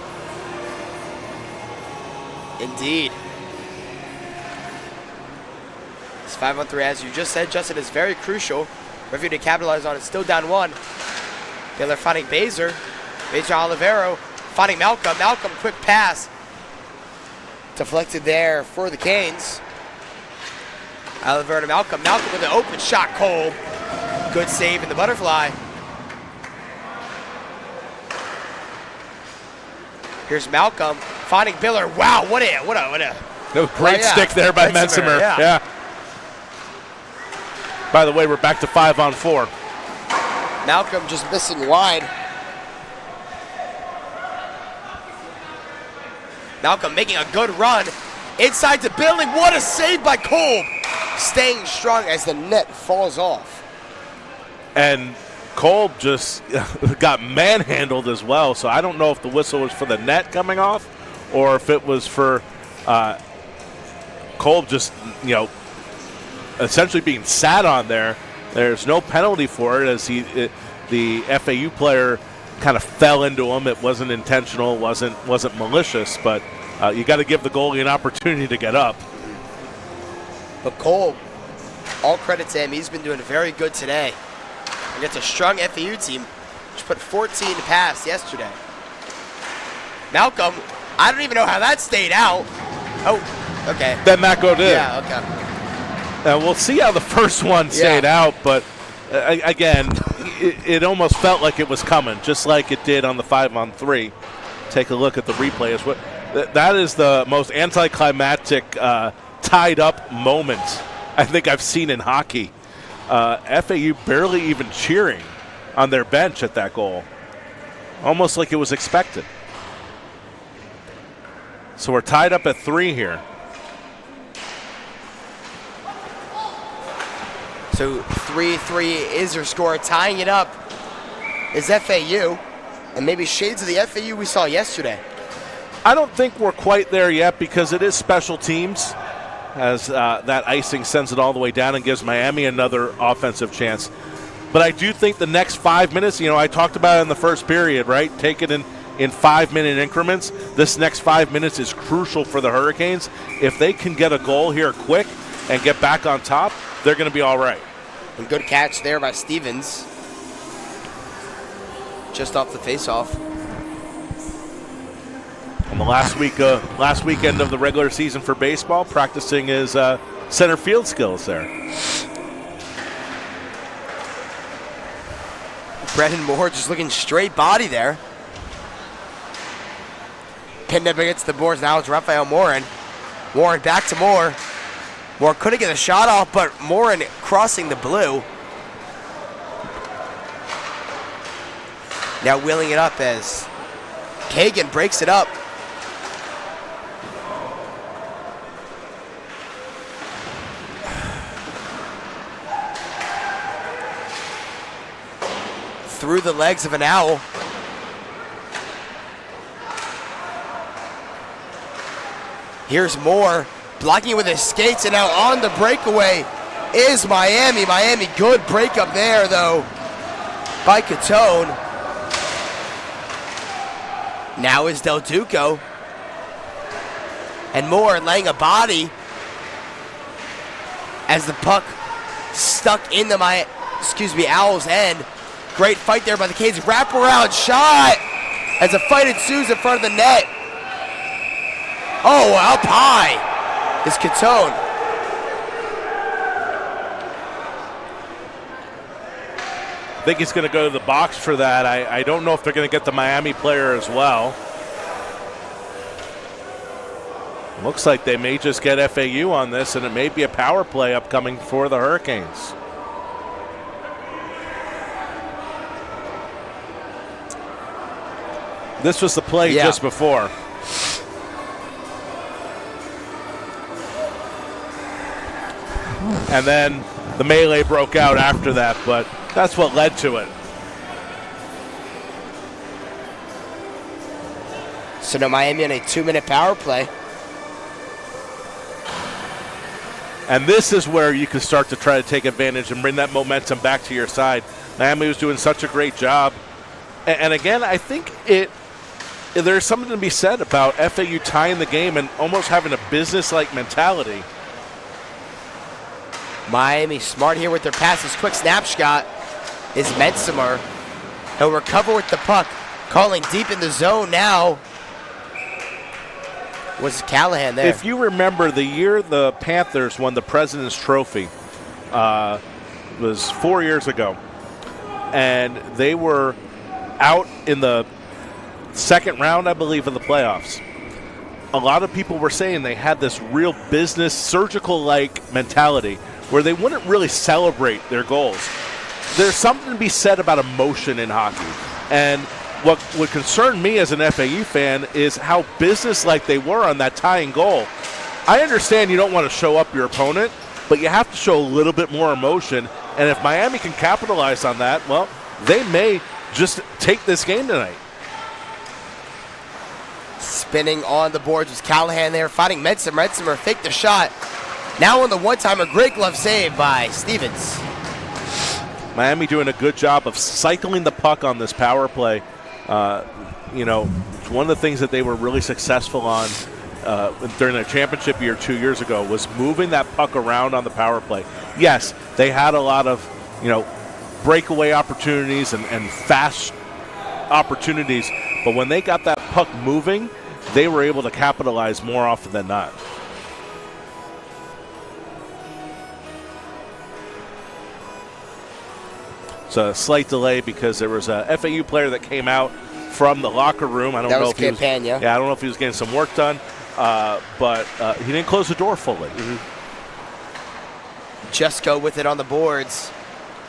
Indeed. This 5-on-3, as you just said, Justin, is very crucial. Review to capitalize on it. Still down 1. Baylor finding Baser. Baser Olivero finding Malcolm. Malcolm, quick pass. Deflected there for the Canes. Olivero to Malcolm. Malcolm with an open shot. Cole. Good save in the butterfly. Here's Malcolm finding Biller. Wow, what a Great stick there by Mensimer. Yeah. By the way, we're back to 5-on-4. Malcolm just missing wide. Malcolm making a good run inside the building. What a save by Kolb. Staying strong as the net falls off. And Kolb just got manhandled as well. So I don't know if the whistle was for the net coming off or if it was for Kolb just, essentially being sat on there. There's no penalty for it as the FAU player kind of fell into him. It wasn't intentional, wasn't malicious, but you got to give the goalie an opportunity to get up. But Kolb, all credit to him. He's been doing very good today. Against a strong FAU team, which put 14 past yesterday. Malcolm, I don't even know how that stayed out. Oh, okay. Then Mako did. Yeah, okay. We'll see how the first one stayed out, but again, it almost felt like it was coming, just like it did on the 5-on-3. Take a look at the replay. That is the most anticlimactic tied-up moment I think I've seen in hockey. FAU barely even cheering on their bench at that goal, almost like it was expected. So we're tied up at 3 here. So 3-3 is their score. Tying it up is FAU, and maybe shades of the FAU we saw yesterday. I don't think we're quite there yet because it is special teams, as that icing sends it all the way down and gives Miami another offensive chance. But I do think the next 5 minutes, I talked about it in the first period, right? Take it in 5-minute increments. This next 5 minutes is crucial for the Hurricanes. If they can get a goal here quick and get back on top, they're going to be all right. And good catch there by Stevens. Just off the face-off. On the last weekend of the regular season for baseball, practicing his center field skills there. Brendan Moore just looking straight body there. Pinned up against the boards. Now it's Raphael Morin. Warren back to Moore. Moore couldn't get a shot off, but Morin crossing the blue. Now wheeling it up as Kagan breaks it up. Through the legs of an owl. Here's Moore. Blocking it with his skates, and now on the breakaway is Miami. Miami, good breakup there, though, by Catone. Now is Del Duco. And Moore laying a body as the puck stuck in the Owl's end. Great fight there by the Canes. Wraparound shot as a fight ensues in front of the net. Oh, up high is Catone. I think he's going to go to the box for that. I don't know if they're going to get the Miami player as well. Looks like they may just get FAU on this, and it may be a power play upcoming for the Hurricanes. This was the play just before. And then the melee broke out after that, but that's what led to it. So now Miami on a 2-minute power play. And this is where you can start to try to take advantage and bring that momentum back to your side. Miami was doing such a great job. And again, I think there's something to be said about FAU tying the game and almost having a business-like mentality. Miami smart here with their passes. Quick snapshot is Metzimer. He'll recover with the puck. Calling deep in the zone now. Was Callahan there? If you remember the year the Panthers won the President's Trophy, was 4 years ago, and they were out in the second round, I believe, of the playoffs. A lot of people were saying they had this real business, surgical-like mentality where they wouldn't really celebrate their goals. There's something to be said about emotion in hockey, and what would concern me as an FAU fan is how business-like they were on that tying goal. I understand you don't want to show up your opponent, but you have to show a little bit more emotion. And if Miami can capitalize on that, well, they may just take this game tonight. Spinning on the boards was Callahan there, fighting Metzimer. Metzimer faked the shot. Now on the one-timer, great glove save by Stevens. Miami doing a good job of cycling the puck on this power play. One of the things that they were really successful on during their championship year 2 years ago was moving that puck around on the power play. Yes, they had a lot of, breakaway opportunities and fast opportunities, but when they got that puck moving, they were able to capitalize more often than not. It's a slight delay because there was a FAU player that came out from the locker room. I don't know if he was, I don't know if he was getting some work done, but he didn't close the door fully. Just go with it on the boards.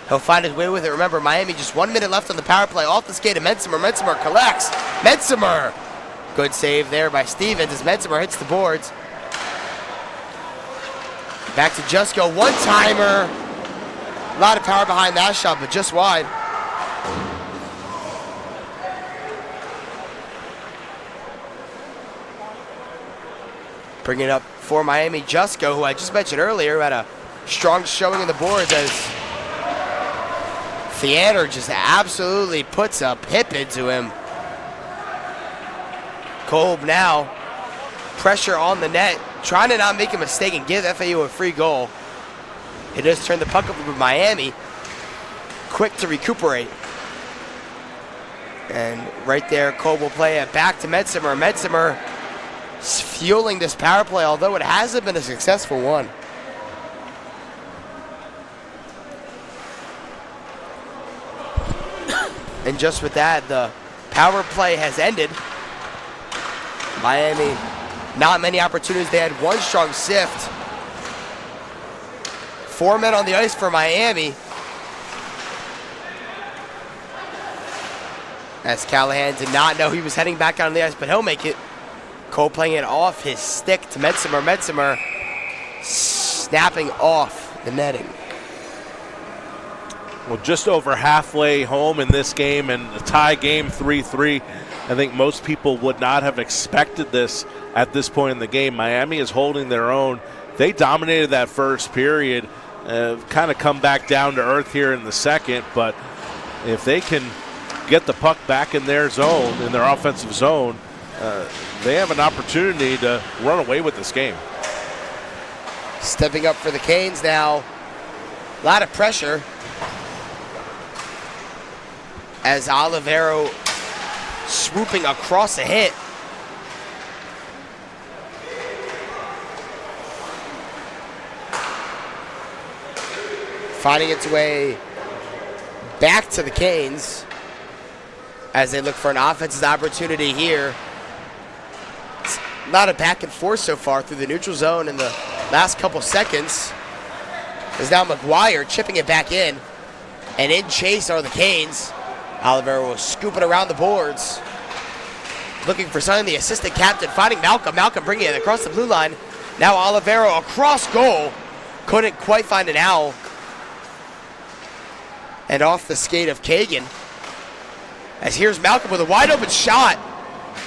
He'll find his way with it. Remember, Miami just 1 minute left on the power play. Off the skate of Metzimer. Metzimer collects. Metzimer! Good save there by Stevens as Metzimer hits the boards. Back to Jusko. One-timer. A lot of power behind that shot, but just wide. Bringing it up for Miami, Jusko, who I just mentioned earlier, had a strong showing in the boards as Theater just absolutely puts a pip into him. Kolb now, pressure on the net, trying to not make a mistake and give FAU a free goal. It does turn the puck over to Miami, quick to recuperate. And right there, Kolb will play it back to Metzimer. Metzimer is fueling this power play, although it hasn't been a successful one. And just with that, the power play has ended. Miami, not many opportunities. They had one strong sift. 4 men on the ice for Miami. As Callahan did not know he was heading back out on the ice, but he'll make it. Cole playing it off his stick to Metzimer. Metzimer snapping off the netting. Well, just over halfway home in this game and a tie game 3-3. I think most people would not have expected this at this point in the game. Miami is holding their own. They dominated that first period, kind of come back down to earth here in the second, but if they can get the puck back in their zone, in their offensive zone, they have an opportunity to run away with this game. Stepping up for the Canes now. A lot of pressure as Olivero swooping across a hit. Finding its way back to the Canes as they look for an offensive opportunity here. It's a lot of back and forth so far through the neutral zone in the last couple seconds. Is now McGuire chipping it back in. And in chase are the Canes. Olivero was scooping around the boards. Looking for something, the assistant captain finding Malcolm. Malcolm bringing it across the blue line. Now Olivero across goal. Couldn't quite find an owl. And off the skate of Kagan. As here's Malcolm with a wide open shot.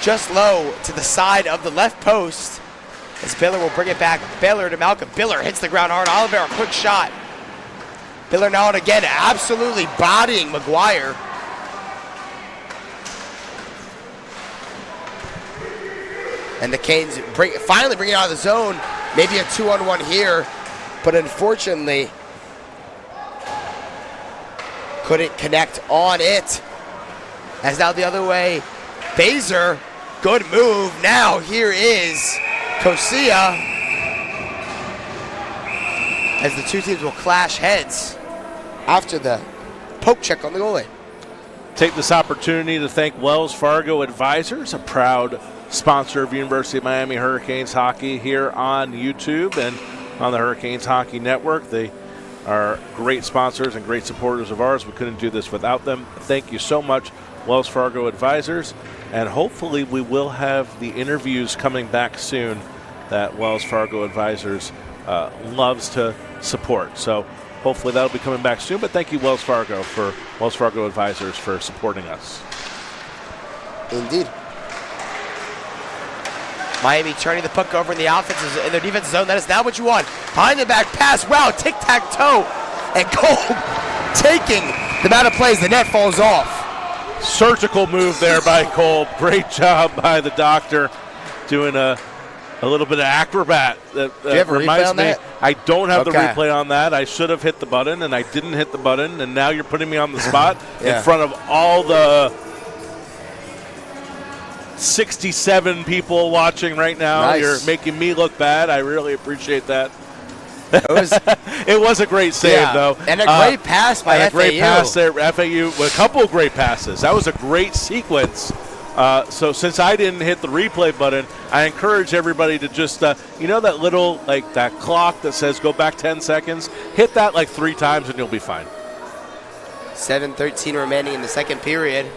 just low to the side of the left post. As Biller will bring it back. Biller to Malcolm. Biller hits the ground hard. Oliveira, quick shot. Biller now and again absolutely bodying McGuire. And the Canes finally bring it out of the zone. Maybe a 2-on-1 here, but unfortunately couldn't connect on it. As now the other way, Baser, good move. Now here is Kosia. As the two teams will clash heads after the poke check on the goalie. Take this opportunity to thank Wells Fargo Advisors, a proud sponsor of University of Miami Hurricanes hockey here on YouTube and on the Hurricanes Hockey Network. They are great sponsors and great supporters of ours. We couldn't do this without them. Thank you so much, Wells Fargo Advisors, and hopefully we will have the interviews coming back soon that Wells Fargo Advisors loves to support. So hopefully that'll be coming back soon, but thank you, Wells Fargo Advisors for supporting us. Indeed. Miami turning the puck over in the offense in their defensive zone. That is not what you want. Behind the back pass. Wow, tic-tac-toe. And Cole taking the amount of plays. The net falls off. Surgical move there by Cole. Great job by the doctor doing a little bit of acrobat. Do you have a replay on that? I don't have the replay on that. I should have hit the button, and I didn't hit the button, and now you're putting me on the spot in front of all the 67 people watching right now. Nice. You're making me look bad. I really appreciate that. It was a great save, though. And a great pass by FAU. A great pass there, FAU, with a couple of great passes. That was a great sequence. So since I didn't hit the replay button, I encourage everybody to just, you know that little, like that clock that says go back 10 seconds? Hit that like 3 times and you'll be fine. 7:13 remaining in the second period.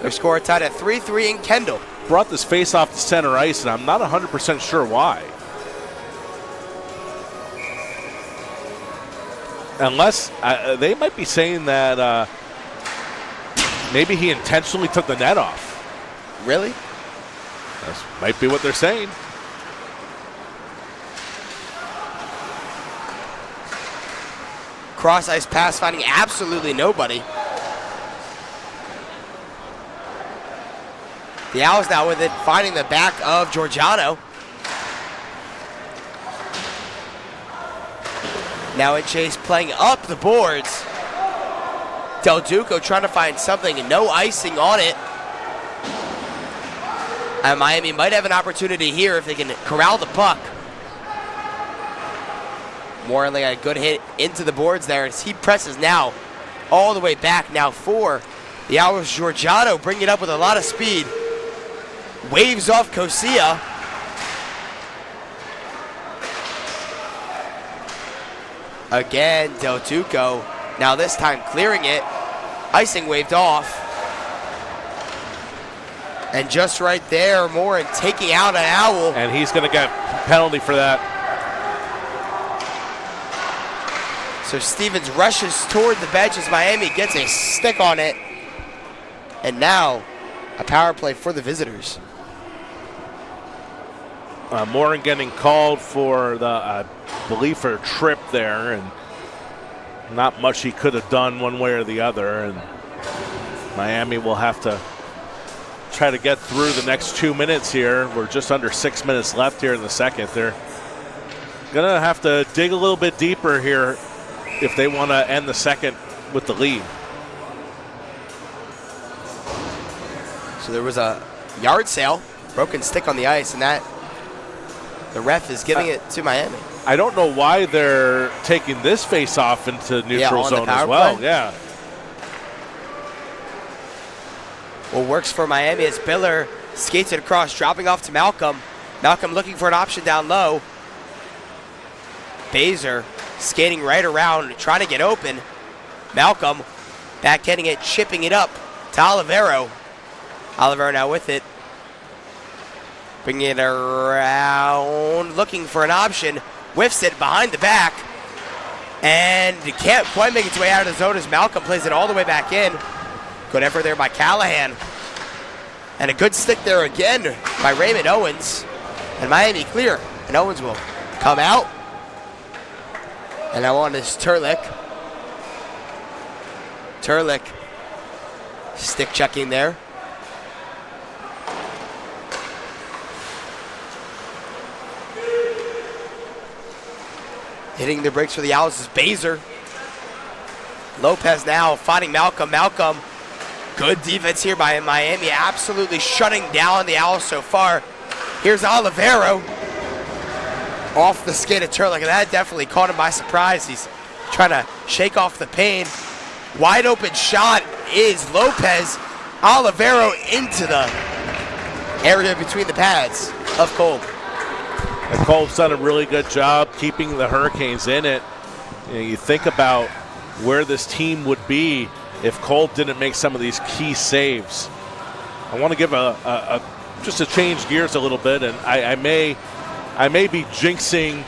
Their score tied at 3-3 in Kendall. Brought this face off to center ice, and I'm not 100% sure why. Unless they might be saying that maybe he intentionally took the net off. Really? That might be what they're saying. Cross ice pass finding absolutely nobody. The Owls now with it, finding the back of Giorgiano. Now in chase, playing up the boards. Del Duco trying to find something, and no icing on it. And Miami might have an opportunity here if they can corral the puck. Moreland a good hit into the boards there as he presses now all the way back now for the Owls. Giorgiano bringing it up with a lot of speed. Waves off Kosia. Again, Del Duco. Now this time clearing it. Icing waved off. And just right there, Morin taking out an Owl. And he's going to get a penalty for that. So Stevens rushes toward the bench as Miami gets a stick on it. And now a power play for the visitors. Morin getting called for the, I believe, for a trip there, and not much he could have done one way or the other. And Miami will have to try to get through the next 2 minutes here. We're just under 6 minutes left here in the second. They're going to have to dig a little bit deeper here if they want to end the second with the lead. So there was a yard sale, broken stick on the ice, and that the ref is giving it to Miami. I don't know why they're taking this face-off into neutral zone as well. Play. Yeah. Well, works for Miami as Biller skates it across, dropping off to Malcolm. Malcolm looking for an option down low. Baser skating right around, trying to get open. Malcolm backhanding it, chipping it up to Olivero. Olivero now with it. Bringing it around, looking for an option. Whiffs it behind the back. And can't quite make its way out of the zone as Malcolm plays it all the way back in. Good effort there by Callahan. And a good stick there again by Raymond Owens. And Miami clear. And Owens will come out. And now on is Turlick. Turlick stick checking there. Hitting the brakes for the Owls is Baser. Lopez now fighting Malcolm. Malcolm, good defense here by Miami, absolutely shutting down the Owls so far. Here's Olivero off the skate of Turlick, and that definitely caught him by surprise. He's trying to shake off the pain. Wide open shot is Lopez. Olivero into the area between the pads of Kolb. And Kolb's done a really good job keeping the Hurricanes in it. You think about where this team would be if Kolb didn't make some of these key saves. I want to give just to change gears a little bit, and I may be jinxing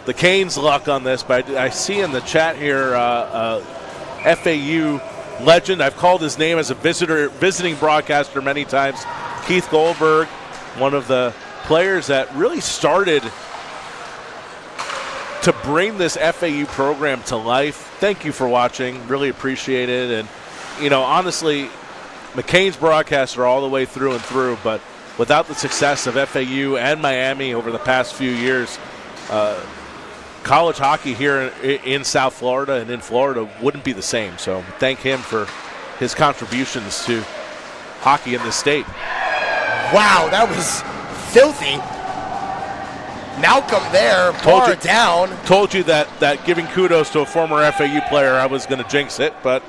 the Canes' luck on this, but I see in the chat here FAU legend. I've called his name as a visiting broadcaster many times. Keith Goldberg, one of the players that really started to bring this FAU program to life. Thank you for watching. Really appreciate it. And, honestly, McCain's broadcasts are all the way through and through, but without the success of FAU and Miami over the past few years, college hockey here in South Florida and in Florida wouldn't be the same. So thank him for his contributions to hockey in this state. Wow, that was filthy. Malcolm there, bar down. Told you that giving kudos to a former FAU player, I was going to jinx it, but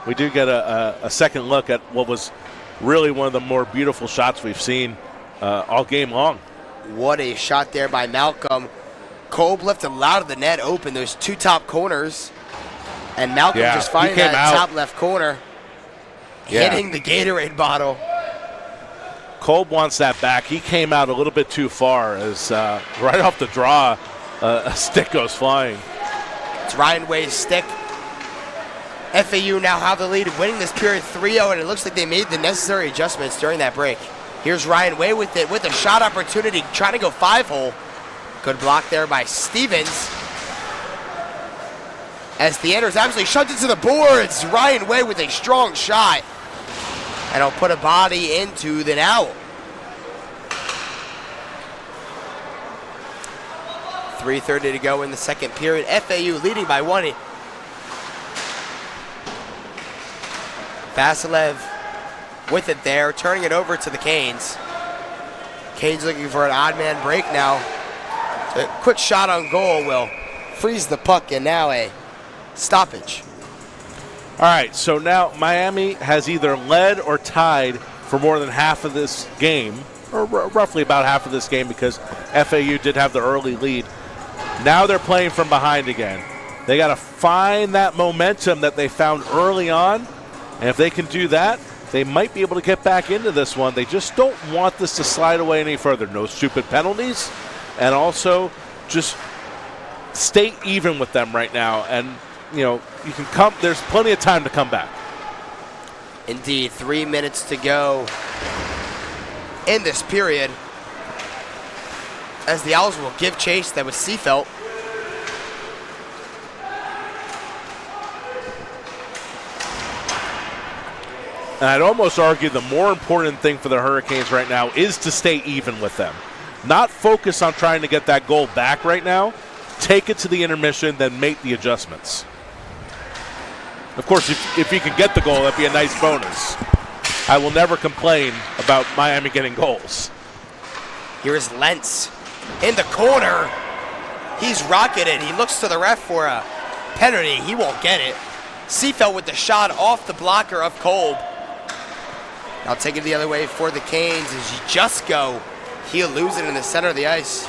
we do get a second look at what was really one of the more beautiful shots we've seen all game long. What a shot there by Malcolm. Kolb left a lot of the net open, those two top corners. And Malcolm just finding that top left corner, hitting the Gatorade bottle. Kolb wants that back. He came out a little bit too far as right off the draw, a stick goes flying. It's Ryan Way's stick. FAU now have the lead, winning this period 3-0, and it looks like they made the necessary adjustments during that break. Here's Ryan Way with it, with a shot opportunity, trying to go 5-hole. Good block there by Stevens. As Theanders absolutely shoved it to the boards. Ryan Way with a strong shot. And he'll put a body into the Owl. 3:30 to go in the second period. FAU leading by 1. Vasilev with it there, turning it over to the Canes. Canes looking for an odd man break now. So a quick shot on goal will freeze the puck, and now a stoppage. All right, so now Miami has either led or tied for more than half of this game, or roughly about half of this game, because FAU did have the early lead. Now they're playing from behind again. They got to find that momentum that they found early on, and if they can do that, they might be able to get back into this one. They just don't want this to slide away any further. No stupid penalties, and also just stay even with them right now. And you can come. There's plenty of time to come back. Indeed, 3 minutes to go in this period. As the Owls will give chase, that was Seafelt. And I'd almost argue the more important thing for the Hurricanes right now is to stay even with them. Not focus on trying to get that goal back right now. Take it to the intermission, then make the adjustments. Of course, if you can get the goal, that'd be a nice bonus. I will never complain about Miami getting goals. Here's Lentz in the corner. He's rocketed. He looks to the ref for a penalty. He won't get it. Seafelt with the shot off the blocker of Kolb. Now take it the other way for the Canes as Jusko. He'll lose it in the center of the ice.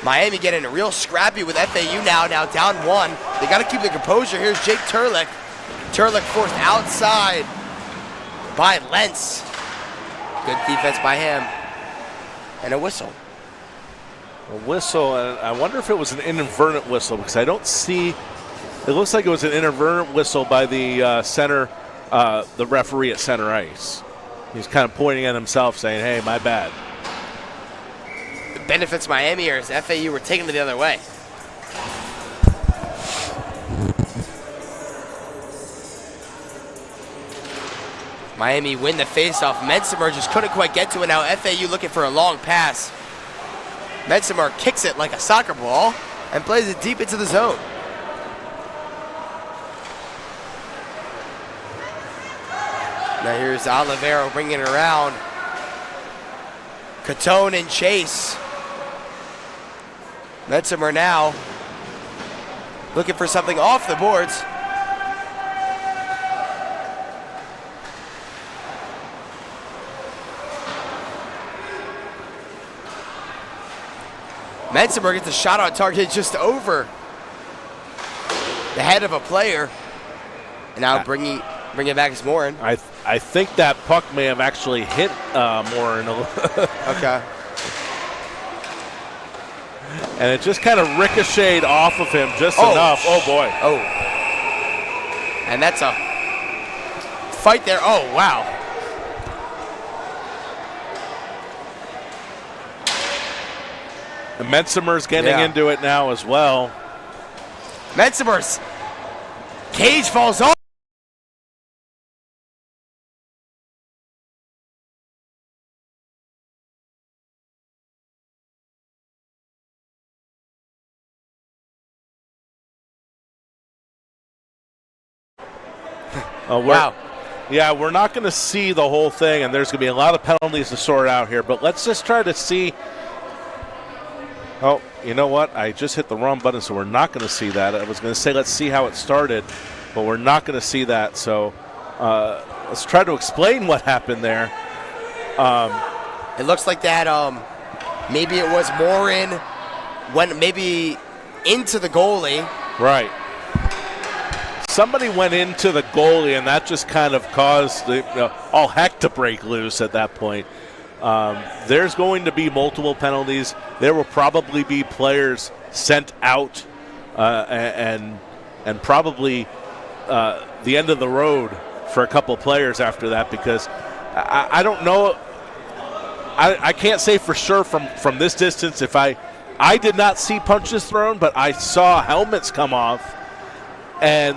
Miami getting real scrappy with FAU now down 1. They got to keep the composure. Here's Jake Turlick. Turlick forced outside by Lentz. Good defense by him. And a whistle. A whistle, and I wonder if it was an inadvertent whistle, because I don't see, it looks like it was an inadvertent whistle by the center the referee at center ice. He's kind of pointing at himself saying, hey, my bad. The benefits Miami or FAU were taking it the other way. Miami win the faceoff. Mensimer just couldn't quite get to it. Now FAU looking for a long pass. Mensimer kicks it like a soccer ball and plays it deep into the zone. Now here's Olivero bringing it around. Catone and Chase. Mensimer now looking for something off the boards. Mensimer gets a shot on target just over the head of a player. And now bringing it back is Morin. I think that puck may have actually hit Morin a little. Okay. And it just kind of ricocheted off of him just enough. Oh, boy. Oh. And that's a fight there. Oh, wow. And Mensimer's getting into it now as well. Mensimer's cage falls off. Wow. Yeah, we're not going to see the whole thing, and there's going to be a lot of penalties to sort out here. But let's just try to see. Oh, you know what? I just hit the wrong button, so we're not going to see that. I was going to say let's see how it started, but we're not going to see that. So let's try to explain what happened there. It looks like that maybe it was Morin went maybe into the goalie. Right. Somebody went into the goalie, and that just kind of caused all heck to break loose at that point. There's going to be multiple penalties. There will probably be players sent out and probably the end of the road for a couple players after that, because I don't know. I can't say for sure from this distance if I did not see punches thrown, but I saw helmets come off, and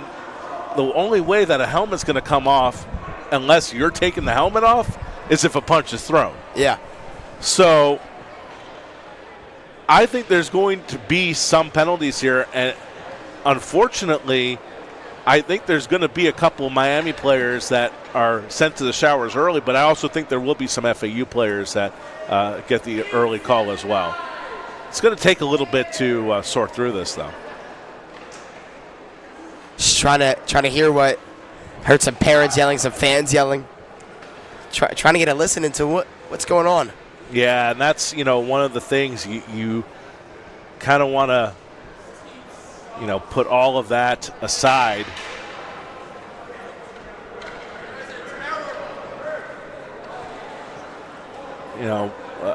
the only way that a helmet's going to come off unless you're taking the helmet off is if a punch is thrown. Yeah. So I think there's going to be some penalties here, and unfortunately, I think there's going to be a couple Miami players that are sent to the showers early, but I also think there will be some FAU players that get the early call as well. It's going to take a little bit to sort through this, though. Just trying to hear what. Heard some parents yelling, some fans yelling. Trying to get a listen into what's going on. Yeah, and that's one of the things you kind of want to put all of that aside.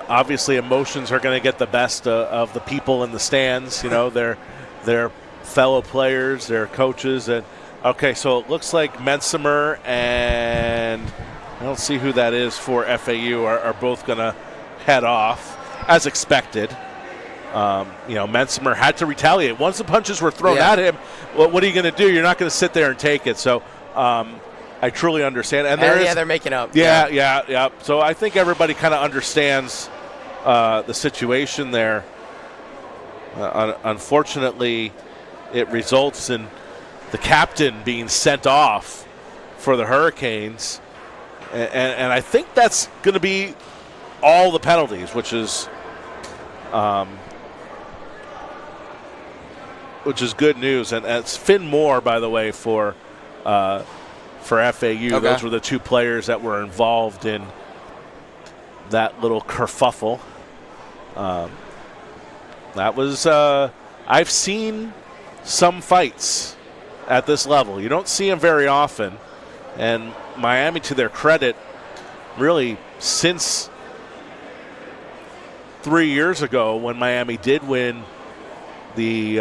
Obviously emotions are going to get the best of the people in the stands. Their fellow players, their coaches, and okay, so it looks like Mensimer and I don't see who that is for FAU are both going to head off as expected. Mensimer had to retaliate. Once the punches were thrown at him, what are you going to do? You're not going to sit there and take it. So I truly understand. And they're making up. Yeah. So I think everybody kind of understands the situation there. Unfortunately, it results in the captain being sent off for the Hurricanes. And I think that's going to be all the penalties, which is good news. And it's Finn Moore, by the way, for FAU. Okay. Those were the two players that were involved in that little kerfuffle. That was I've seen some fights at this level. You don't see them very often. And Miami, to their credit, really since 3 years ago when Miami did win the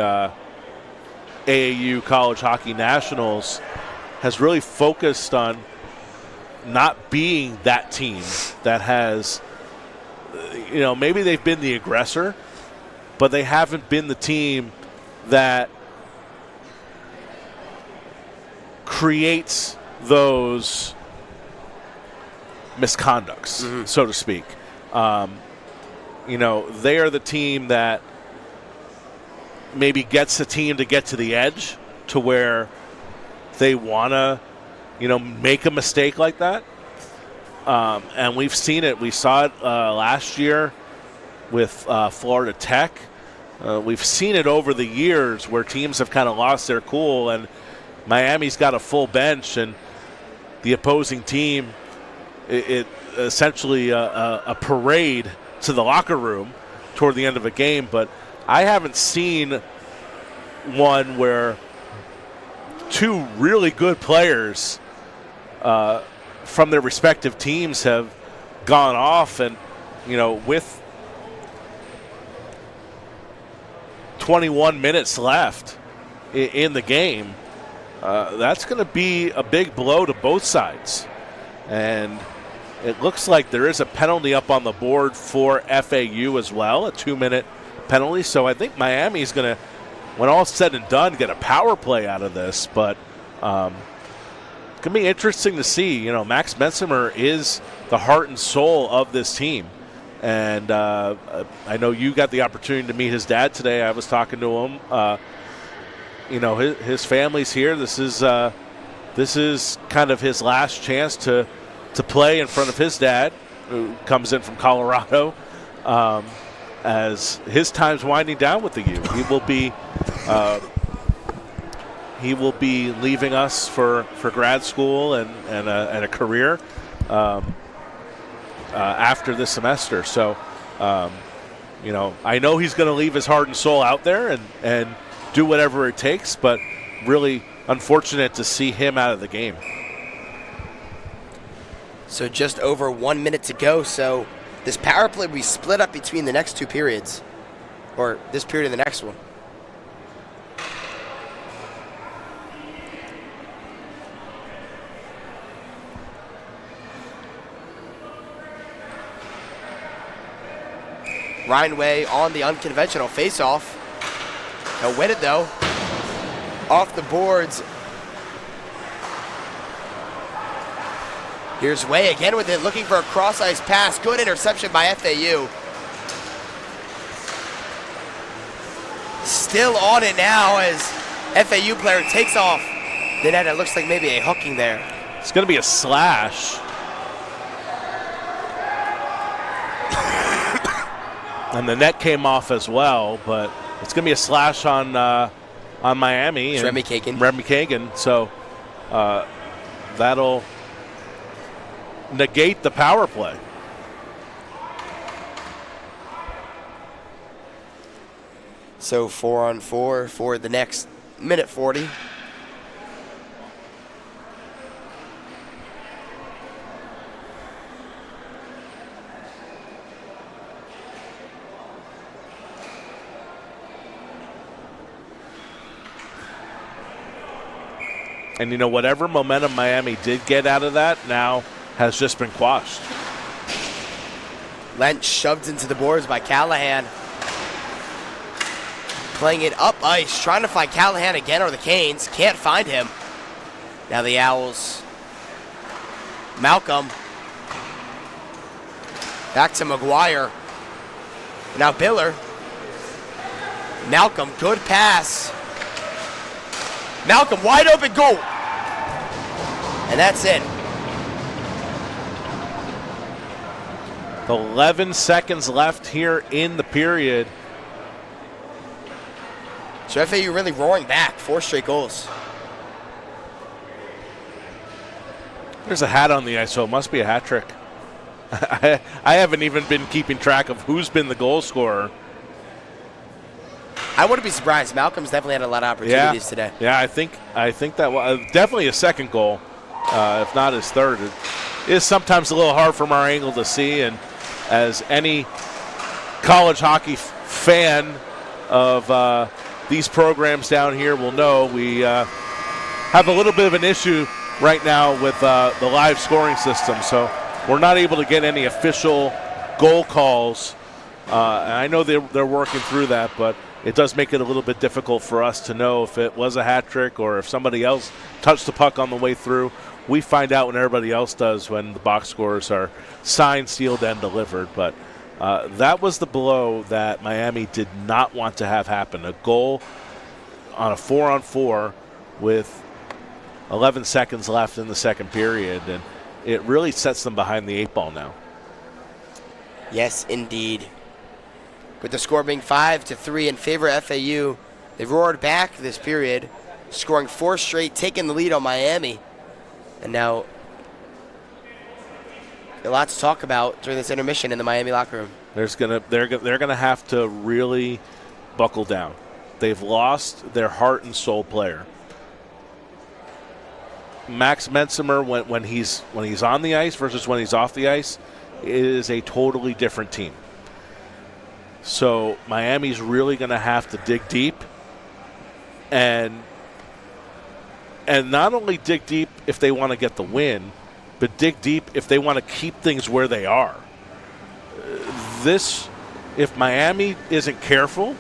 AAU College Hockey Nationals, has really focused on not being that team that has, maybe they've been the aggressor, but they haven't been the team that creates those misconducts, so to speak. They are the team that maybe gets the team to get to the edge to where they want to, make a mistake like that. And we've seen it. We saw it last year with Florida Tech. We've seen it over the years where teams have kind of lost their cool, and Miami's got a full bench, and the opposing team, it essentially a parade to the locker room toward the end of a game. But I haven't seen one where two really good players from their respective teams have gone off, and with 21 minutes left in the game, that's going to be a big blow to both sides. And it looks like there is a penalty up on the board for FAU as well, a 2-minute penalty. So I think Miami's going to, when all's said and done, get a power play out of this. But it's going to be interesting to see. Max Bensimer is the heart and soul of this team. And I know you got the opportunity to meet his dad today. I was talking to him. His family's here. This is kind of his last chance to play in front of his dad, who comes in from Colorado, as his time's winding down with the U. He will be leaving us for grad school and a career after this semester. So, I know he's going to leave his heart and soul out there and do whatever it takes, but really unfortunate to see him out of the game. So just over 1 minute to go. So this power play will be split up between the next two periods, or this period and the next one. Ryan Way on the unconventional faceoff. He'll win it though. Off the boards. Here's Way again with it, looking for a cross-ice pass. Good interception by FAU. Still on it now as FAU player takes off the net. It looks like maybe a hooking there. It's going to be a slash. And the net came off as well, but it's going to be a slash on Miami. It's Remy Kagan. Remy Kagan. So that'll negate the power play. So 4-on-4 for the next minute 40. And whatever momentum Miami did get out of that now has just been quashed. Lent shoved into the boards by Callahan. Playing it up ice, trying to find Callahan again, or the Canes. Can't find him. Now the Owls. Malcolm. Back to McGuire. Now Biller. Malcolm, good pass. Malcolm, wide open goal. And that's it. 11 seconds left here in the period. So FAU really roaring back. 4 straight goals. There's a hat on the ice, so it must be a hat trick. I haven't even been keeping track of who's been the goal scorer. I wouldn't be surprised. Malcolm's definitely had a lot of opportunities today. Yeah, I think that was definitely a second goal, if not his third. It is sometimes a little hard from our angle to see, and as any college hockey fan of these programs down here will know, we have a little bit of an issue right now with the live scoring system, so we're not able to get any official goal calls. And I know they're working through that, but it does make it a little bit difficult for us to know if it was a hat trick or if somebody else touched the puck on the way through. We find out when everybody else does when the box scores are signed, sealed, and delivered. But that was the blow that Miami did not want to have happen. A goal on a 4-on-4 with 11 seconds left in the second period, and it really sets them behind the 8 ball now. Yes, indeed. With the score being 5-3 in favor of FAU, they roared back this period, scoring 4 straight, taking the lead on Miami. And now, a lot to talk about during this intermission in the Miami locker room. They're gonna have to really buckle down. They've lost their heart and soul player. Max Mensimer, when he's on the ice versus when he's off the ice, is a totally different team. So Miami's really going to have to dig deep, and not only dig deep if they want to get the win, but dig deep if they want to keep things where they are. If Miami isn't careful,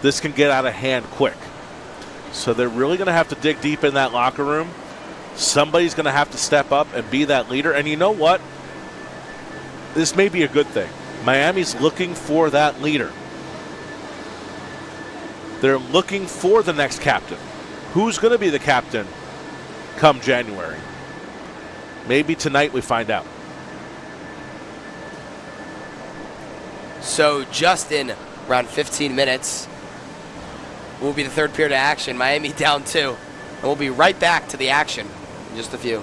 this can get out of hand quick. So they're really going to have to dig deep in that locker room. Somebody's going to have to step up and be that leader. And you know what? This may be a good thing. Miami's looking for that leader. They're looking for the next captain. Who's going to be the captain come January? Maybe tonight we find out. So just in around 15 minutes will be the third period of action. Miami down 2. And we'll be right back to the action in just a few.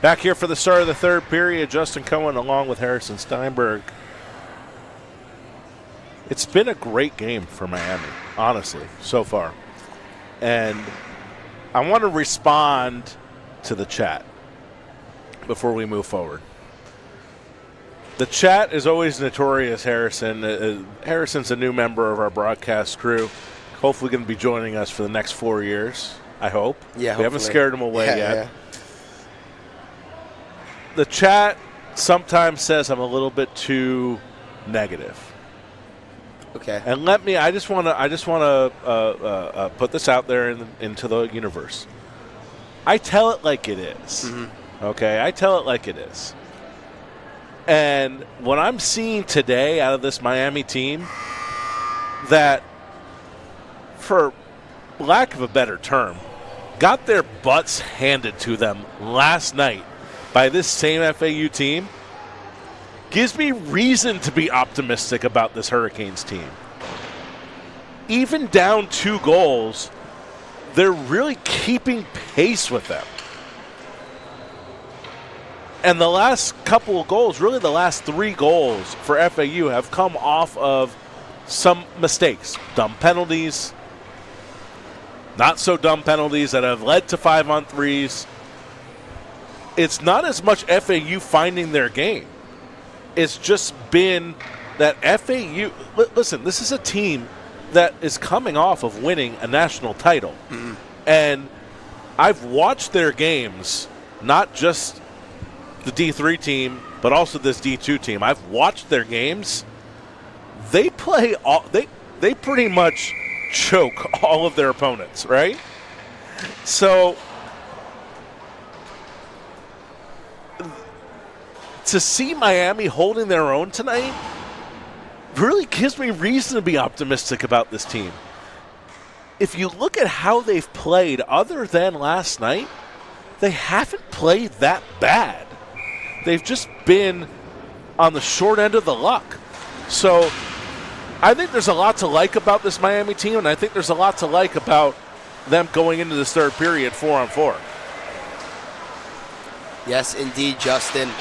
Back here for the start of the third period, Justin Cohen along with Harrison Steinberg. It's been a great game for Miami, honestly, so far. And I want to respond to the chat before we move forward. The chat is always notorious, Harrison. Harrison's a new member of our broadcast crew. Hopefully going to be joining us for the next 4 years, I hope. Yeah, we haven't scared him away yet. Yeah. The chat sometimes says I'm a little bit too negative. Okay. And I just want to put this out there into the universe. I tell it like it is. Mm-hmm. Okay, I tell it like it is. And what I'm seeing today out of this Miami team, that, for lack of a better term, got their butts handed to them last night by this same FAU team, gives me reason to be optimistic about this Hurricanes team. Even down 2 goals, they're really keeping pace with them. And the last couple of goals, really the last 3 goals for FAU, have come off of some mistakes. Dumb penalties, not so dumb penalties that have led to 5-on-3s. It's not as much FAU finding their game. It's just been that FAU – listen, this is a team that is coming off of winning a national title. Mm-hmm. And I've watched their games, not just the D3 team, but also this D2 team. I've watched their games. They play all – they pretty much choke all of their opponents, right? So – to see Miami holding their own tonight really gives me reason to be optimistic about this team. If you look at how they've played other than last night, they haven't played that bad. They've just been on the short end of the luck. So I think there's a lot to like about this Miami team, and I think there's a lot to like about them going into this third period 4-on-4. Yes, indeed, Justin.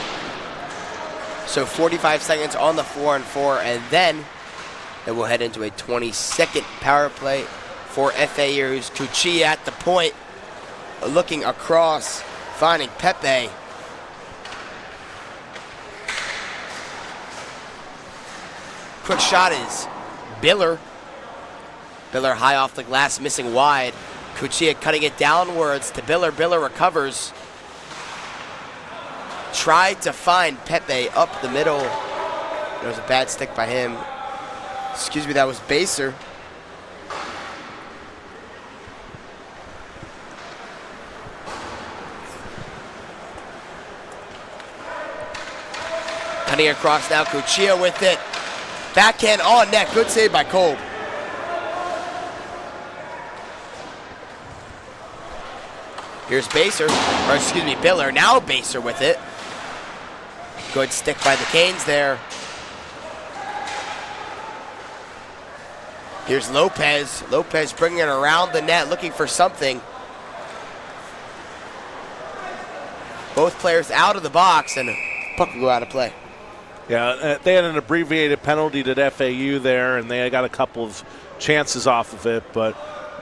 So 45 seconds on the 4-on-4, and then we'll head into a 20-second power play for FAU's Cucci at the point, looking across, finding Pepe. Quick shot is Biller. Biller high off the glass, missing wide. Cucci cutting it downwards to Biller. Biller recovers. Tried to find Pepe up the middle. There was a bad stick by him. Excuse me, that was Baser. Cutting across now, Cuccia with it. Backhand on net, good save by Kolb. Here's Baser, or excuse me, Biller. Now Baser with it. Good stick by the Canes there. Here's Lopez. Lopez bringing it around the net, looking for something. Both players out of the box, and puck will go out of play. Yeah, they had an abbreviated penalty to FAU there, and they got a couple of chances off of it, but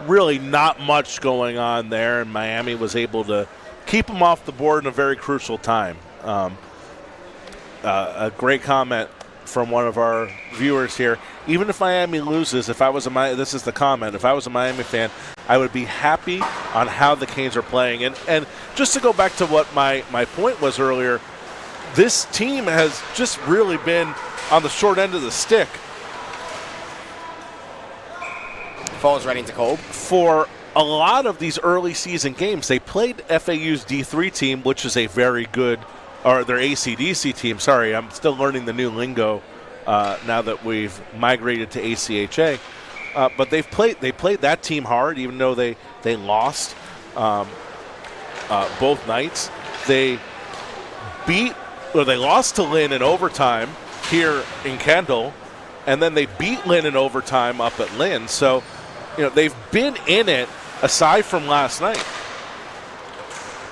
really not much going on there, and Miami was able to keep them off the board in a very crucial time. A great comment from one of our viewers here. Even if Miami loses, this is the comment, if I was a Miami fan, I would be happy on how the Canes are playing. And just to go back to what my point was earlier, this team has just really been on the short end of the stick. Falls right into Kolb. For a lot of these early season games, they played FAU's D3 team, which is a very good, or their ACDC team. Sorry, I'm still learning the new lingo now that we've migrated to ACHA. But they played that team hard, even though they lost both nights. They lost to Lynn in overtime here in Kendall, and then they beat Lynn in overtime up at Lynn. So, they've been in it aside from last night.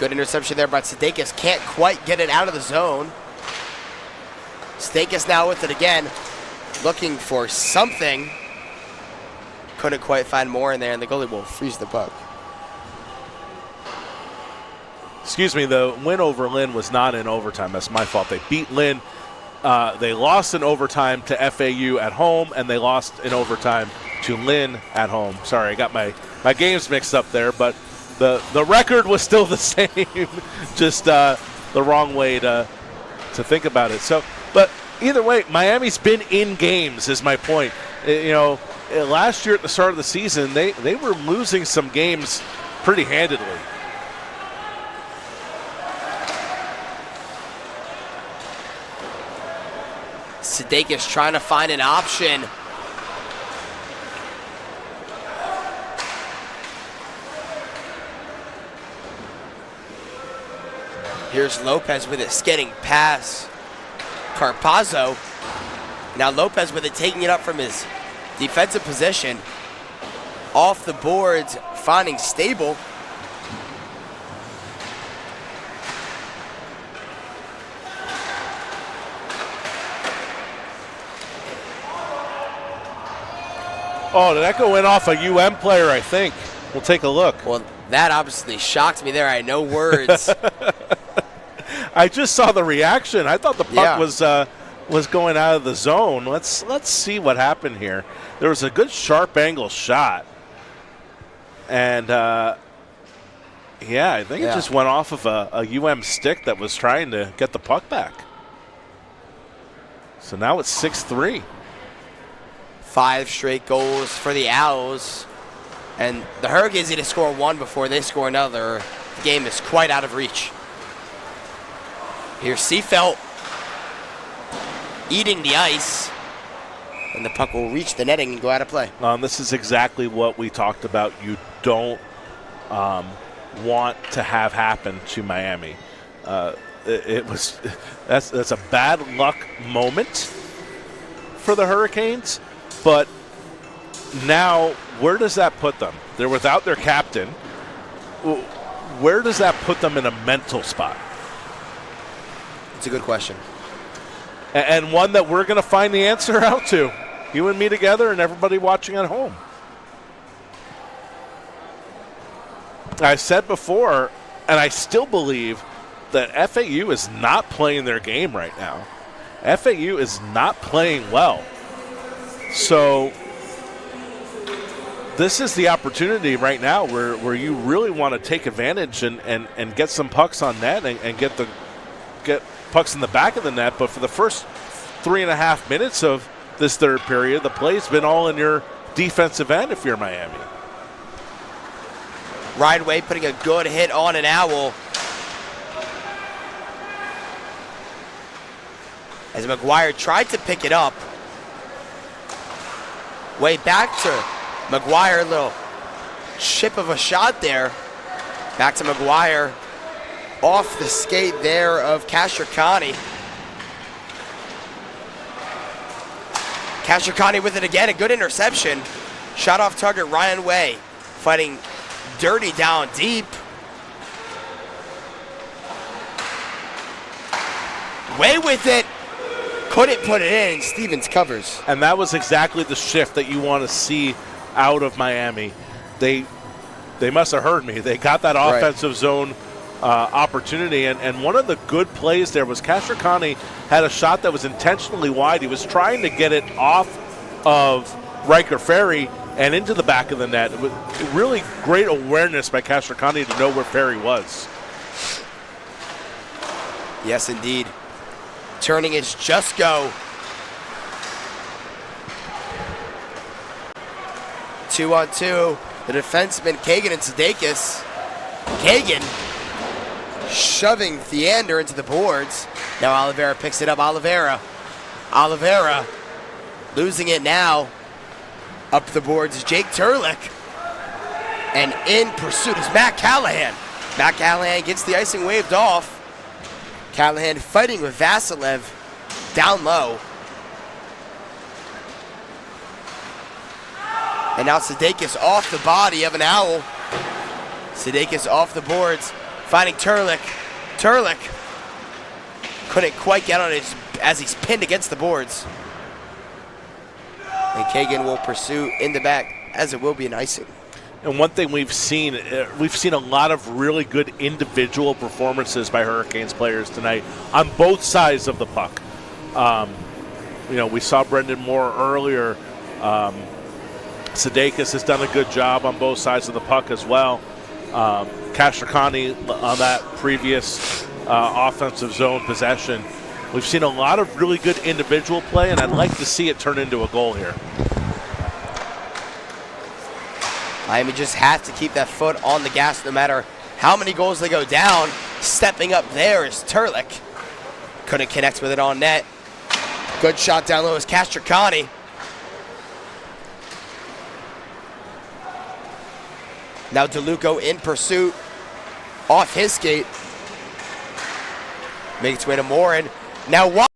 Good interception there, but Sudeikis can't quite get it out of the zone. Sudeikis now with it again, looking for something. Couldn't quite find more in there, and the goalie will freeze the puck. Excuse me, the win over Lynn was not in overtime. That's my fault. They beat Lynn. They lost in overtime to FAU at home, and they lost in overtime to Lynn at home. Sorry, I got my games mixed up there, but the record was still the same, just the wrong way to think about it. So, but either way, Miami's been in games is my point. Last year at the start of the season, they were losing some games pretty handedly. Sudeikis trying to find an option. Here's Lopez with it, skating past Carpazzo. Now Lopez with it, taking it up from his defensive position. Off the boards, finding Stable. Oh, did that go in off a UM player, I think? We'll take a look. Well, that obviously shocked me there. I had no words. I just saw the reaction. I thought the puck was going out of the zone. Let's see what happened here. There was a good sharp angle shot. And, I think it just went off of a UM stick that was trying to get the puck back. So now it's 6-3. 5 straight goals for the Owls. And the Hurricanes need to score one before they score another. The game is quite out of reach. Here's Seafelt eating the ice. And the puck will reach the netting and go out of play. This is exactly what we talked about. You don't want to have happen to Miami. That's a bad luck moment for the Hurricanes. But now, where does that put them? They're without their captain. Where does that put them in a mental spot? It's a good question. And one that we're going to find the answer out to. You and me together and everybody watching at home. I said before, and I still believe, that FAU is not playing their game right now. FAU is not playing well. So this is the opportunity right now where you really want to take advantage and get some pucks on net and get pucks in the back of the net. But for the first 3.5 minutes of this third period, the play's been all in your defensive end if you're Miami. Ryan Way putting a good hit on an Owl. As McGuire tried to pick it up. Way back to McGuire, little chip of a shot there. Back to McGuire. Off the skate there of Castricani. Castricani with it again, a good interception. Shot off target, Ryan Way fighting dirty down deep. Way with it. Couldn't put it in. Stevens covers. And that was exactly the shift that you want to see out of Miami. They must have heard me. They got that offensive zone opportunity. And one of the good plays there was Castricani had a shot that was intentionally wide. He was trying to get it off of Riker Ferry and into the back of the net. It was really great awareness by Castricani to know where Ferry was. Yes, indeed. Turning is just go. 2-on-2. The defenseman Kagan and Sudeikis. Kagan shoving Theander into the boards. Now Oliveira picks it up. Oliveira losing it now. Up the boards is Jake Turlick. And in pursuit is Matt Callahan. Matt Callahan gets the icing waved off. Callahan fighting with Vasilev down low. And now Sudeikis off the body of an Owl. Sudeikis off the boards, Finding Turlick. Turlick couldn't quite get on it as he's pinned against the boards. And Kagan will pursue in the back, as it will be an icing. And one thing we've seen a lot of really good individual performances by Hurricanes players tonight on both sides of the puck. We saw Brendan Moore earlier. Sudeikis has done a good job on both sides of the puck as well. Castricani on that previous offensive zone possession. We've seen a lot of really good individual play, and I'd like to see it turn into a goal here. Miami just have to keep that foot on the gas no matter how many goals they go down. Stepping up there is Turlick. Couldn't connect with it on net. Good shot down low is Castricani. Now DeLuco in pursuit. Off his skate. Makes its way to Morin. Now what?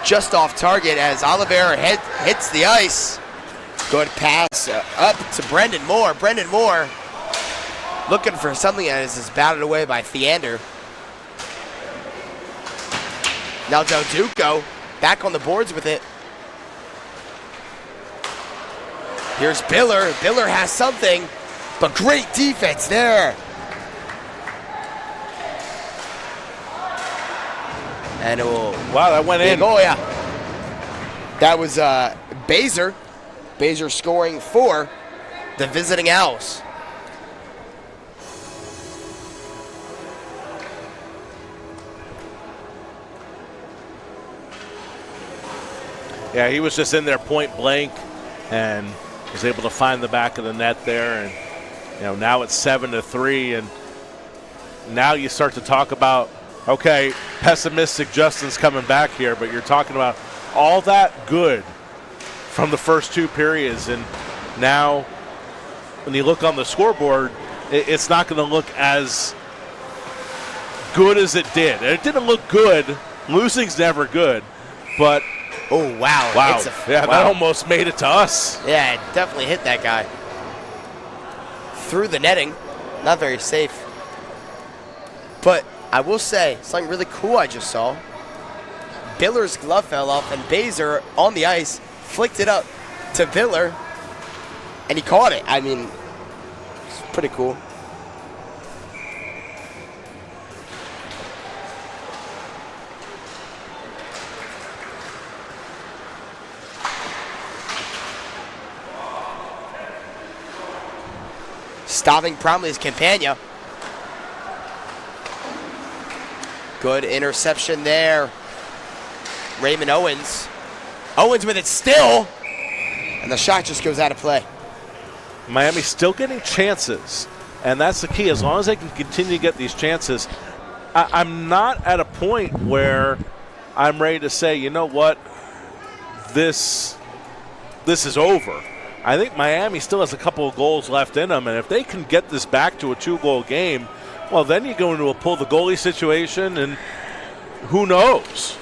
Just off target as Oliveira hits the ice. Good pass up to Brendan Moore. Brendan Moore looking for something as is batted away by Theander. Now Del Duco back on the boards with it. Here's Biller. Biller has something, but great defense there. And it will. Wow, that went in. Oh, yeah. That was Baser. Baser scoring for the visiting Owls. Yeah, he was just in there point blank and was able to find the back of the net there. And, now it's 7-3. And now you start to talk about, okay, pessimistic Justin's coming back here, but you're talking about all that good from the first two periods. And now when you look on the scoreboard, it's not going to look as good as it did. And it didn't look good. Losing's never good. But oh, wow. Wow. That almost made it to us. Yeah, it definitely hit that guy. Through the netting. Not very safe. But I will say, something really cool I just saw. Biller's glove fell off, and Baser on the ice flicked it up to Biller, and he caught it. I mean, it's pretty cool. Stopping promptly is Campagna. Good interception there. Raymond Owens. Owens with it still. And the shot just goes out of play. Miami's still getting chances. And that's the key. As long as they can continue to get these chances, I'm not at a point where I'm ready to say, you know what, this is over. I think Miami still has a couple of goals left in them, and if they can get this back to a 2-goal game, well, then you go into a pull the goalie situation, and who knows?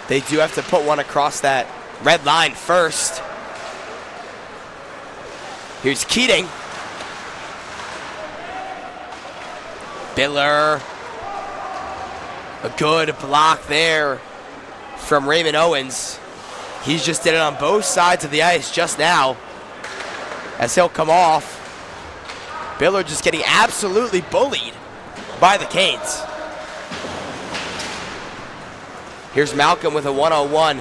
They do have to put one across that red line first. Here's Keating. Biller. A good block there from Raymond Owens. He's just did it on both sides of the ice just now. As he'll come off. Biller just getting absolutely bullied by the Canes. Here's Malcolm with a one-on-one.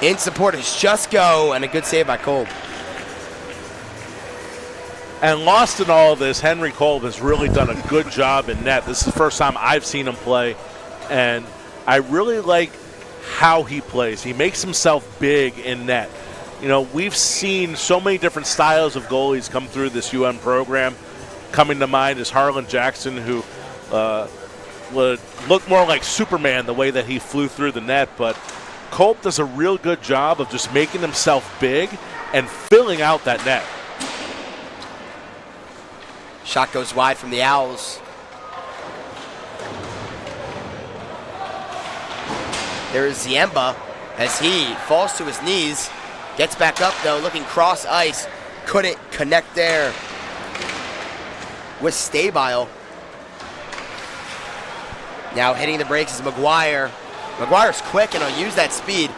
In support is Jusko, and a good save by Kolb. And lost in all of this, Henry Kolb has really done a good job in net. This is the first time I've seen him play, and I really like how he plays. He makes himself big in net. You know, we've seen so many different styles of goalies come through this UM program. Coming to mind is Harlan Jackson, who would look more like Superman the way that he flew through the net. But Kolb does a real good job of just making himself big and filling out that net. Shot goes wide from the Owls. There is Ziemba. as he falls to his knees. Gets back up, though, looking cross ice. Couldn't connect there with Stabile. Now hitting the brakes is McGuire. McGuire's quick and he'll use that speed.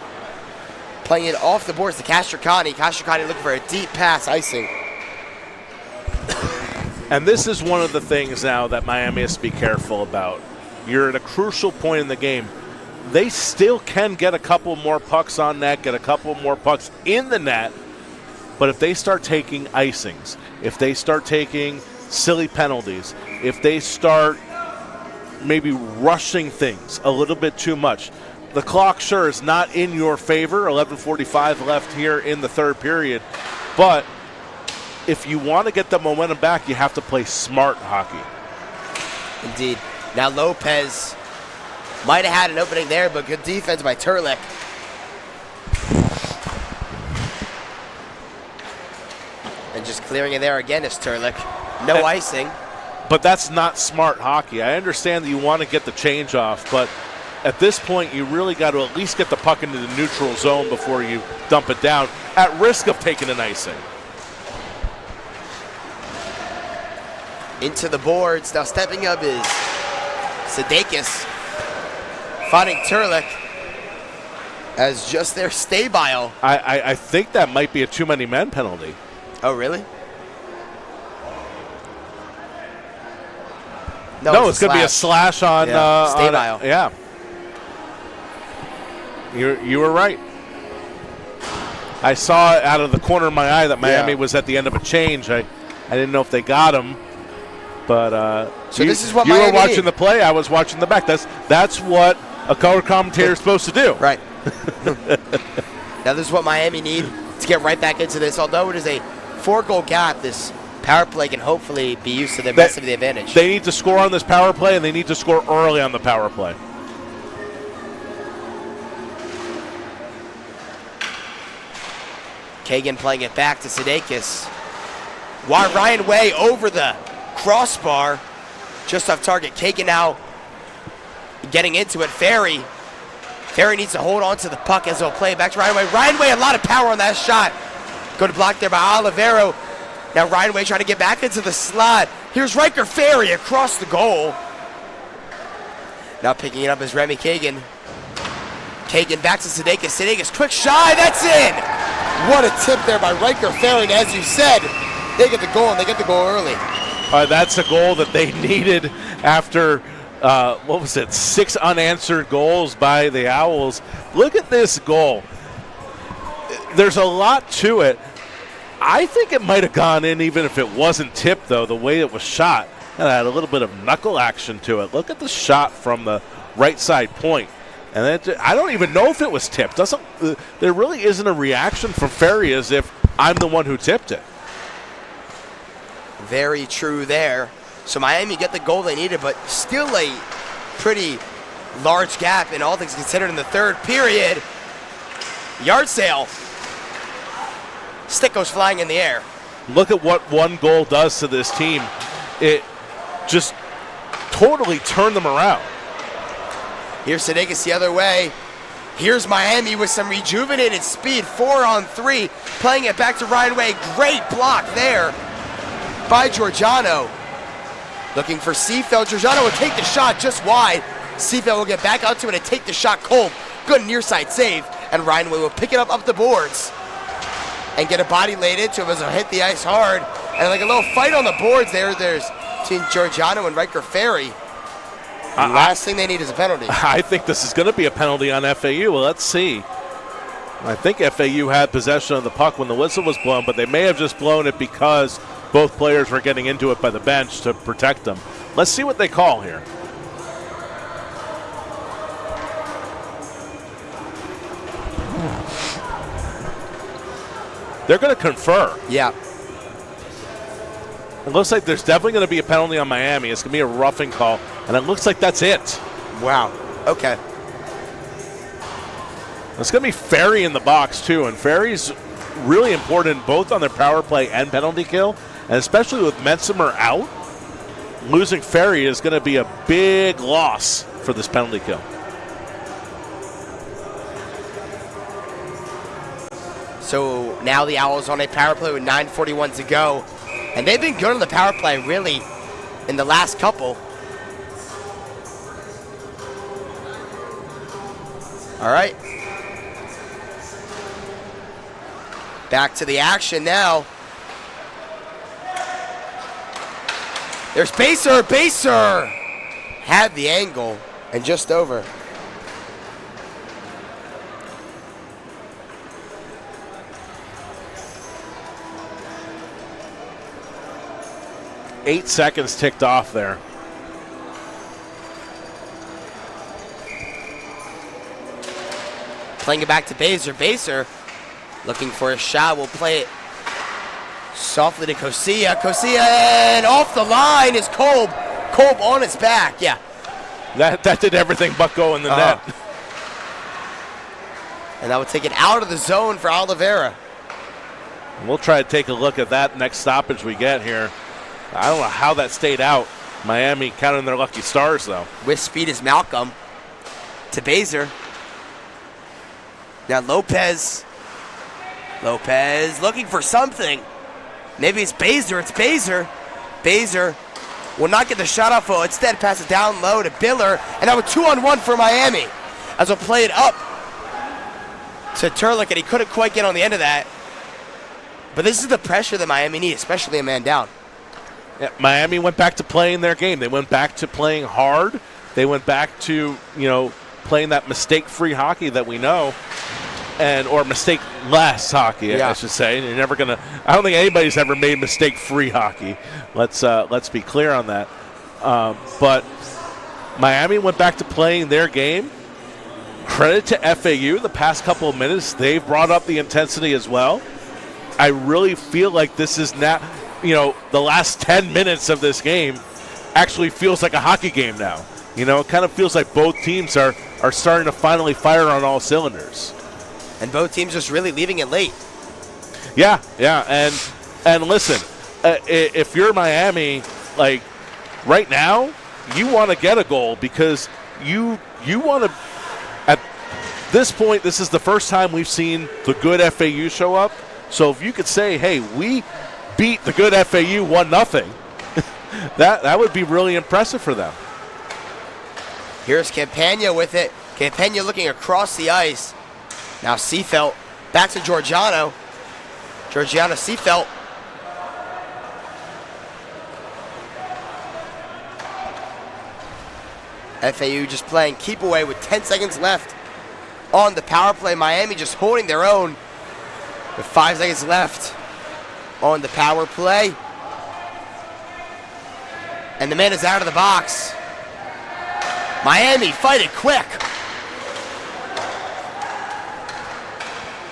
Playing it off the boards to Castricani. Castricani looking for a deep pass, icing. And this is one of the things now that Miami has to be careful about. You're at a crucial point in the game. They still can get a couple more pucks on net, get a couple more pucks in the net, but if they start taking icings, if they start taking silly penalties, if they start maybe rushing things a little bit too much, the clock sure is not in your favor. 11:45 left here in the third period, but if you want to get the momentum back, you have to play smart hockey. Indeed. Now Lopez might have had an opening there, but good defense by Turlik. And just clearing it there again is Turlik. No icing. But that's not smart hockey. I understand that you want to get the change off, but at this point, you really got to at least get the puck into the neutral zone before you dump it down, at risk of taking an icing. Into the boards. Now stepping up is Sadakis. Finding Turlik as just their Stabile. I think that might be a too many men penalty. Oh, really? No, it's going to be a slash on Stabile. Yeah. You were right. I saw out of the corner of my eye that Miami was at the end of a change. I didn't know if they got him. But so this is what you Miami were watching need. the play. I was watching the back. That's what a color commentator is supposed to do. Right. Now this is what Miami need to get right back into this. Although it is a 4-goal gap, this power play can hopefully be used to the best of the advantage. They need to score on this power play, and they need to score early on the power play. Kagan playing it back to Sadakis. Ryan Way over the crossbar. Just off target. Kagan now getting into it. Ferry needs to hold on to the puck as he'll play it back to Ryan Way. Ryan Way, a lot of power on that shot. Good block there by Olivero. Now Ryan Way trying to get back into the slot. Here's Riker Ferry across the goal. Now picking it up is Remy Kagan. Kagan back to Sadakis. Sadakis, quick shot, that's in! What a tip there by Riker Ferry. And as you said, they get the goal, and they get the goal early. That's a goal that they needed after, 6 unanswered goals by the Owls. Look at this goal. There's a lot to it. I think it might have gone in even if it wasn't tipped, though, the way it was shot. It had a little bit of knuckle action to it. Look at the shot from the right side point. And I don't even know if it was tipped. There really isn't a reaction from Ferry as if I'm the one who tipped it. Very true there. So Miami get the goal they needed, but still a pretty large gap in all things considered in the third period. Yard sale. Stick goes flying in the air. Look at what one goal does to this team. It just totally turned them around. Here's Sadakis the other way. Here's Miami with some rejuvenated speed. 4-on-3. Playing it back to Ryan Way. Great block there by Giorgiano. Looking for Seafeld. Giorgiano will take the shot just wide. Seafeld will get back out to it and take the shot cold. Good near side save. And Ryan Way will pick it up the boards and get a body laid into him as he'll hit the ice hard. And like a little fight on the boards there. There's between Giorgiano and Riker Ferry. The last thing they need is a penalty. I think this is going to be a penalty on FAU. Well, let's see. I think FAU had possession of the puck when the whistle was blown, but they may have just blown it because both players were getting into it by the bench to protect them. Let's see what they call here. They're going to confer. Yeah. It looks like there's definitely going to be a penalty on Miami. It's going to be a roughing call, and it looks like that's it. Wow. Okay. It's going to be Ferry in the box, too, and Ferry's really important both on their power play and penalty kill, and especially with Metzimer out, losing Ferry is going to be a big loss for this penalty kill. So now the Owls on a power play with 9:41 to go. And they've been good on the power play, really, in the last couple. All right. Back to the action now. There's Baser. Baser had the angle and just over. Eight seconds ticked off there. Playing it back to Baser. Baser looking for a shot. Will play it softly to Kosilla. Kosilla, and off the line is Kolb. Kolb on his back. Yeah. That did everything but go in the net. And that would take it out of the zone for Oliveira. We'll try to take a look at that next stoppage we get here. I don't know how that stayed out. Miami counting their lucky stars, though. With speed is Malcolm to Baser. Now Lopez. Lopez looking for something. Maybe it's Baser. It's Baser. Baser will not get the shot off. Instead, pass it down low to Biller. And now a 2-on-1 for Miami. As we'll play it up to Turlick, and he couldn't quite get on the end of that. But this is the pressure that Miami needs, especially a man down. Yeah, Miami went back to playing their game. They went back to playing hard. They went back to, playing that mistake-free hockey that we know, or mistake-less hockey, I should say. You're never gonna. I don't think anybody's ever made mistake-free hockey. Let's be clear on that. But Miami went back to playing their game. Credit to FAU. The past couple of minutes, they've brought up the intensity as well. I really feel like this is now. The last 10 minutes of this game actually feels like a hockey game now. It kind of feels like both teams are starting to finally fire on all cylinders. And both teams just really leaving it late. Yeah, and listen, if you're Miami, like right now, you want to get a goal because you want to. At this point, this is the first time we've seen the good FAU show up. So if you could say, hey, we beat the good FAU 1-0, that would be really impressive for them. Here's Campagna with it. Campagna looking across the ice. Now Seafelt back to Georgiano. Georgiano Seafelt. FAU just playing keep away with 10 seconds left on the power play. Miami just holding their own with 5 seconds left on the power play. And the man is out of the box. Miami, fight it quick.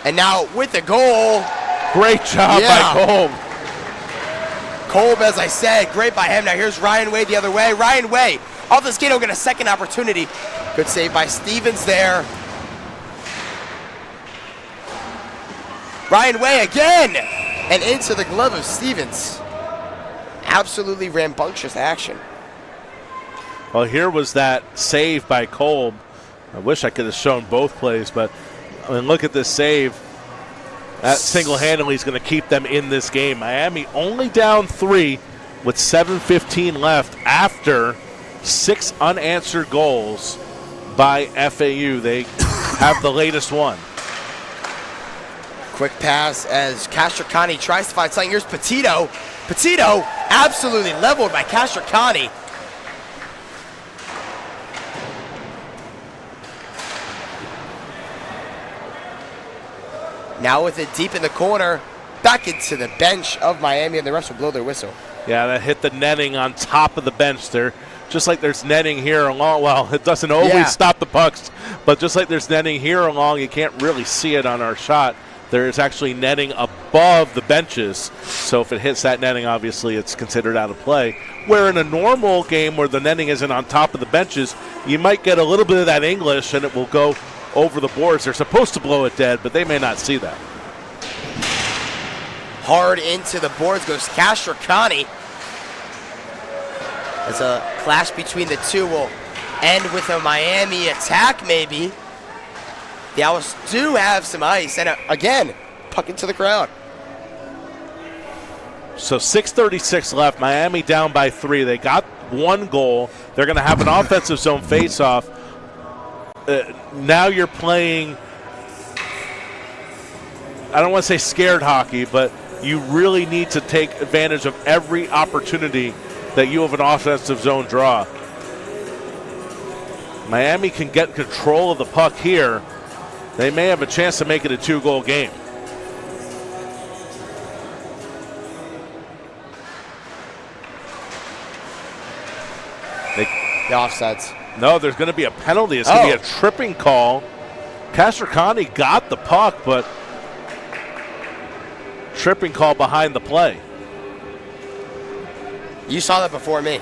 And now with the goal. Great job by Kolb. Kolb, as I said, great by him. Now here's Ryan Way the other way. Ryan Way off the skate will get a second opportunity. Good save by Stevens there. Ryan Way again. And into the glove of Stevens. Absolutely rambunctious action. Well, here was that save by Kolb. I wish I could have shown both plays, but look at this save. That single-handedly is going to keep them in this game. Miami only down 3 with 7:15 left after 6 unanswered goals by FAU. They have the latest one. Quick pass as Castricani tries to find something. Here's Petito. Petito absolutely leveled by Castricani. Now with it deep in the corner, back into the bench of Miami, and the refs will blow their whistle. Yeah, that hit the netting on top of the bench there. Just like there's netting here along, well, it doesn't always stop the pucks, but just like there's netting here along, you can't really see it on our shot. There is actually netting above the benches, so if it hits that netting, obviously it's considered out of play. Where in a normal game where the netting isn't on top of the benches, you might get a little bit of that English and it will go over the boards. They're supposed to blow it dead, but they may not see that. Hard into the boards goes Castricani. As a clash between the two will end with a Miami attack, maybe. The Owls do have some ice, and again, puck into the crowd. So 6:36 left. Miami down by 3. They got 1 goal. They're going to have an offensive zone faceoff. Now you're playing, I don't want to say scared hockey, but you really need to take advantage of every opportunity that you have an offensive zone draw. Miami can get control of the puck here. They may have a chance to make it a 2-goal game. The offsides. No, there's going to be a penalty. It's going to be a tripping call. Castricani got the puck, but tripping call behind the play. You saw that before me.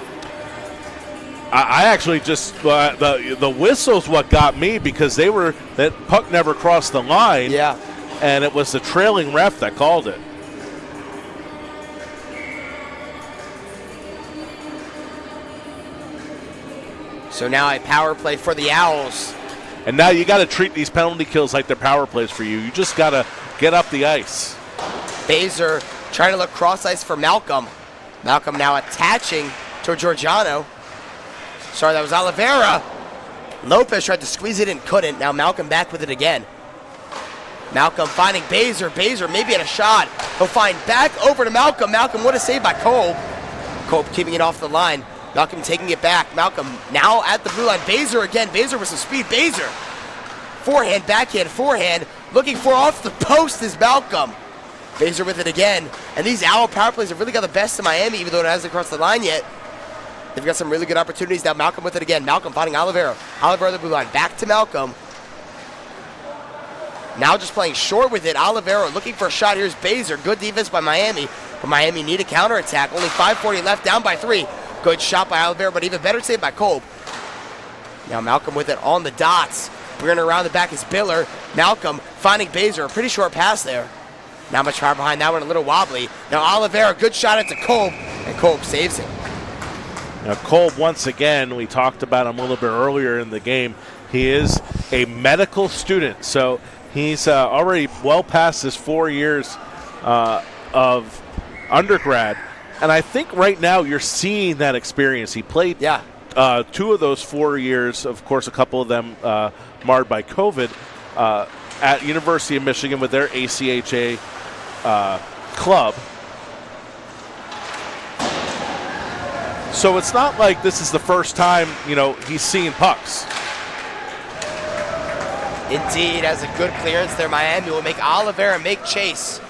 I actually just the whistle's what got me, because that puck never crossed the line. Yeah. And it was the trailing ref that called it. So now a power play for the Owls. And now you got to treat these penalty kills like they're power plays for you. You just got to get up the ice. Baser trying to look cross ice for Malcolm. Malcolm now attaching to Giorgiano. Sorry, that was Oliveira. Lopez tried to squeeze it in, couldn't. Now Malcolm back with it again. Malcolm finding Baser. Baser maybe at a shot. He'll find back over to Malcolm. Malcolm, what a save by Kolb. Kolb keeping it off the line. Malcolm taking it back. Malcolm now at the blue line. Baser again. Baser with some speed. Baser. Forehand, backhand, forehand. Looking for off the post is Malcolm. Baser with it again. And these Owl power plays have really got the best of Miami, even though it hasn't crossed the line yet. They've got some really good opportunities. Now Malcolm with it again. Malcolm finding Oliveira. Oliveira the blue line. Back to Malcolm. Now just playing short with it. Oliveira looking for a shot. Here's Baser. Good defense by Miami. But Miami need a counterattack. Only 5:40 left, down by 3. Good shot by Oliveira, but even better save by Kolb. Now Malcolm with it on the dots. Bringing it around the back is Biller. Malcolm finding Baser. A pretty short pass there. Not much power behind that one. A little wobbly. Now Oliveira, good shot into Kolb. And Kolb saves it. Now Kolb, once again, we talked about him a little bit earlier in the game. He is a medical student, so he's already well past his 4 years of undergrad. And I think right now you're seeing that experience. He played 2 of those 4 years, of course, a couple of them marred by COVID, at University of Michigan with their ACHA club. So it's not like this is the first time, he's seeing pucks. Indeed, has a good clearance there. Miami will make Oliveira make chase.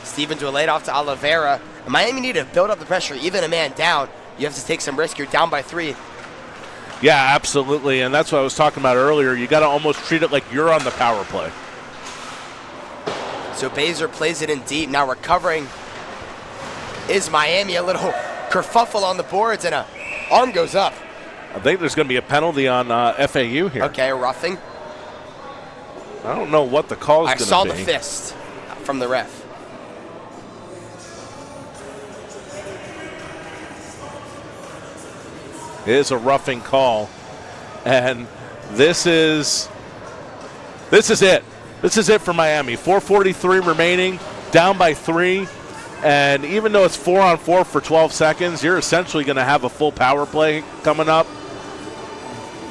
Stevens will lay it off to Oliveira. And Miami need to build up the pressure. Even a man down, you have to take some risk. You're down by 3. Yeah, absolutely. And that's what I was talking about earlier. You got to almost treat it like you're on the power play. So Baser plays it in deep. Now recovering is Miami. A little kerfuffle on the boards, and a arm goes up. I think there's going to be a penalty on FAU here. Okay, a roughing. I don't know what the call is going to be. I saw the fist from the ref. It is a roughing call, and this is it. This is it for Miami. 4:43 remaining, down by 3, and even though it's 4-on-4 for 12 seconds, you're essentially going to have a full power play coming up.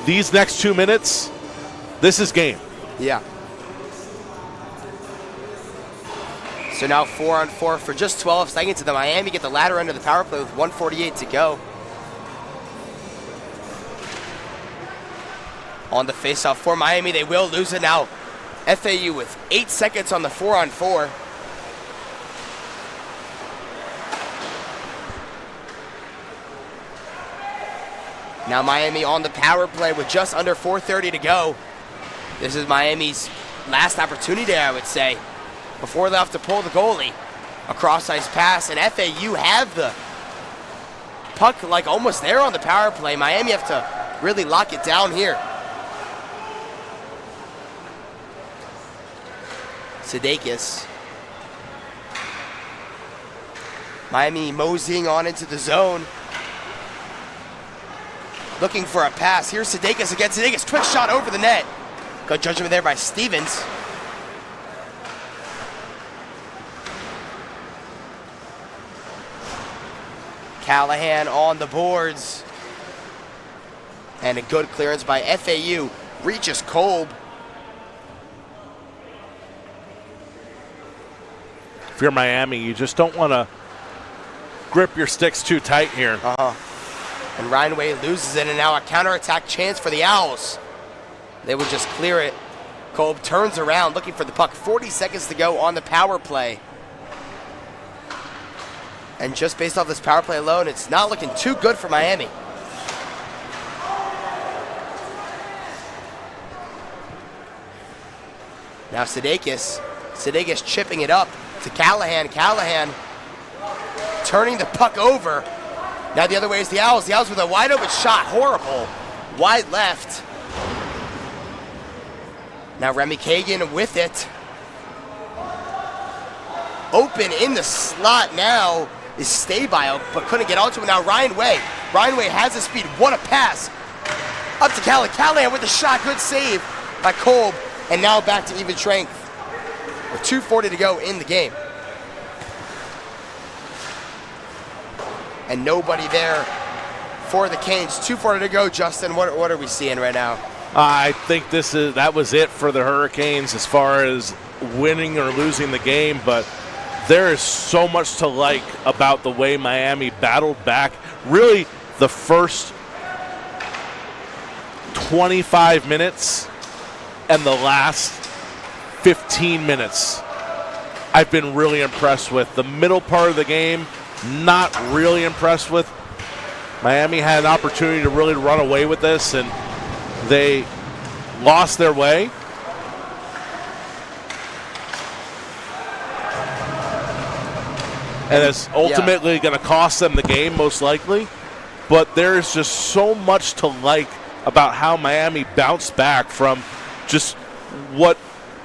These next 2 minutes, this is game. Yeah. So now 4-on-4 for just 12 seconds, and the Miami get the latter end of the power play with 1:48 to go. On the faceoff for Miami, they will lose it now. FAU with 8 seconds on the 4-on-4. Now Miami on the power play with just under 4:30 to go. This is Miami's last opportunity, I would say, before they have to pull the goalie. A cross-ice pass, and FAU have the puck like almost there on the power play. Miami have to really lock it down here. Sudeikis. Miami moseying on into the zone. Looking for a pass. Here's Sudeikis again. Sudeikis, quick shot over the net. Good judgment there by Stevens. Callahan on the boards. And a good clearance by FAU. Reaches Kolb. If you're Miami, you just don't want to grip your sticks too tight here. And Ryan Way loses it, and now a counterattack chance for the Owls. They would just clear it. Kolb turns around looking for the puck. 40 seconds to go on the power play. And just based off this power play alone, it's not looking too good for Miami. Now Sudeikis chipping it up to Callahan. Callahan turning the puck over. Now the other way is the Owls. The Owls with a wide open shot. Horrible. Wide left. Now Remy Kagan with it. Open in the slot now is Staybile, but couldn't get onto it. Now Ryan Way. Ryan Way has the speed. What a pass. Up to Callahan. Callahan with the shot. Good save by Kolb. And now back to even strength. With 2:40 to go in the game. And nobody there for the Canes. 2:40 to go, Justin. What are we seeing right now? I think that was it for the Hurricanes as far as winning or losing the game, but there is so much to like about the way Miami battled back. Really, the first 25 minutes and the last 15 minutes I've been really impressed with. The middle part of the game, not really impressed with. Miami had an opportunity to really run away with this, and they lost their way. And it's ultimately going to cost them the game, most likely. But there is just so much to like about how Miami bounced back from just what,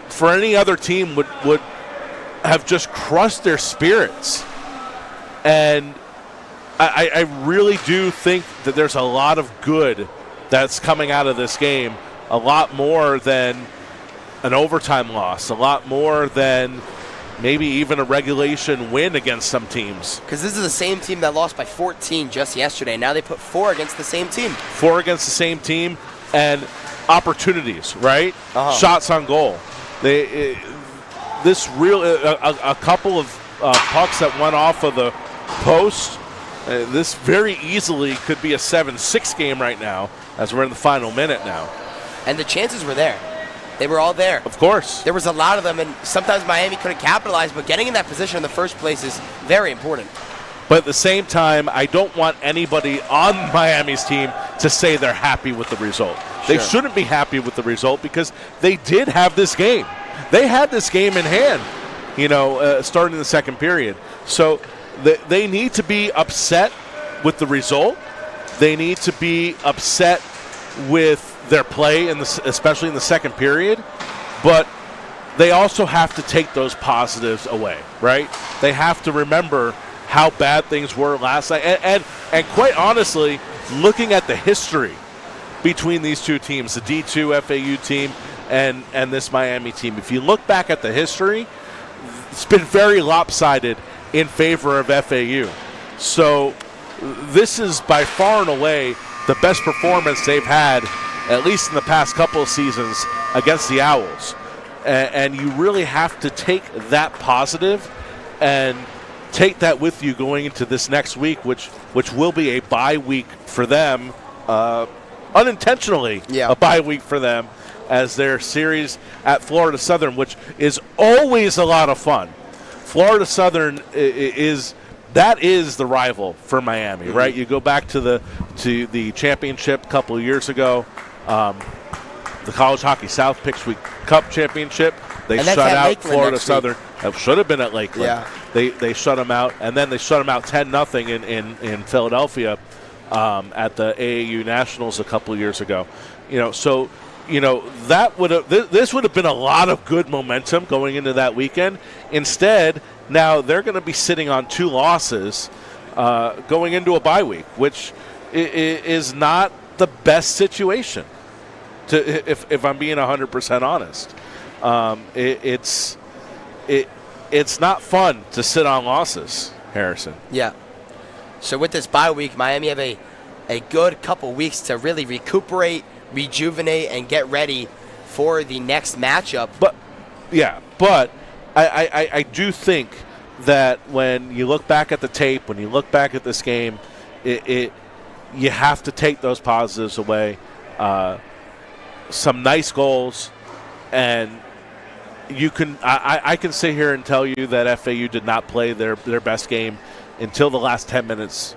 for any other team, would have just crushed their spirits. And I really do think that there's a lot of good that's coming out of this game, a lot more than an overtime loss, a lot more than maybe even a regulation win against some teams. Because this is the same team that lost by 14 just yesterday. Now they put 4 against the same team. 4 against the same team, and opportunities, right? Shots on goal. A couple of pucks that went off of the post. This very easily could be a 7-6 game right now, as we're in the final minute now. And the chances were there. They were all there. Of course. There was a lot of them, and sometimes Miami couldn't capitalize, but getting in that position in the first place is very important. But at the same time, I don't want anybody on Miami's team to say they're happy with the result. They shouldn't be happy with the result because they did have this game. They had this game in hand, starting in the second period. So they need to be upset with the result. They need to be upset with their play, especially in the second period. But they also have to take those positives away, right? They have to remember how bad things were last night. And quite honestly, looking at the history between these two teams, the D2 FAU team and this Miami team, if you look back at the history, it's been very lopsided in favor of FAU. So this is by far and away the best performance they've had, at least in the past couple of seasons, against the Owls. And you really have to take that positive and take that with you going into this next week, which will be a bye week for them, unintentionally a bye week for them, as their series at Florida Southern, which is always a lot of fun. Florida Southern is the rival for Miami, right? You go back to the championship a couple of years ago, the College Hockey South Pick Week Cup Championship. They shut out Lakeland Florida Southern. It should have been at Lakeland. Yeah. They shut them out, and then they shut them out 10-0 in Philadelphia at the AAU Nationals a couple of years ago. This would have been a lot of good momentum going into that weekend. Instead, now they're going to be sitting on 2 losses going into a bye week, which is not the best situation. If I'm being 100% honest, it's not fun to sit on losses, Harrison. Yeah. So with this bye week, Miami have a good couple weeks to really recuperate, rejuvenate, and get ready for the next matchup. But I do think that when you look back at the tape, when you look back at this game, you have to take those positives away. Some nice goals, and you can. I can sit here and tell you that FAU did not play their best game until the last 10 minutes.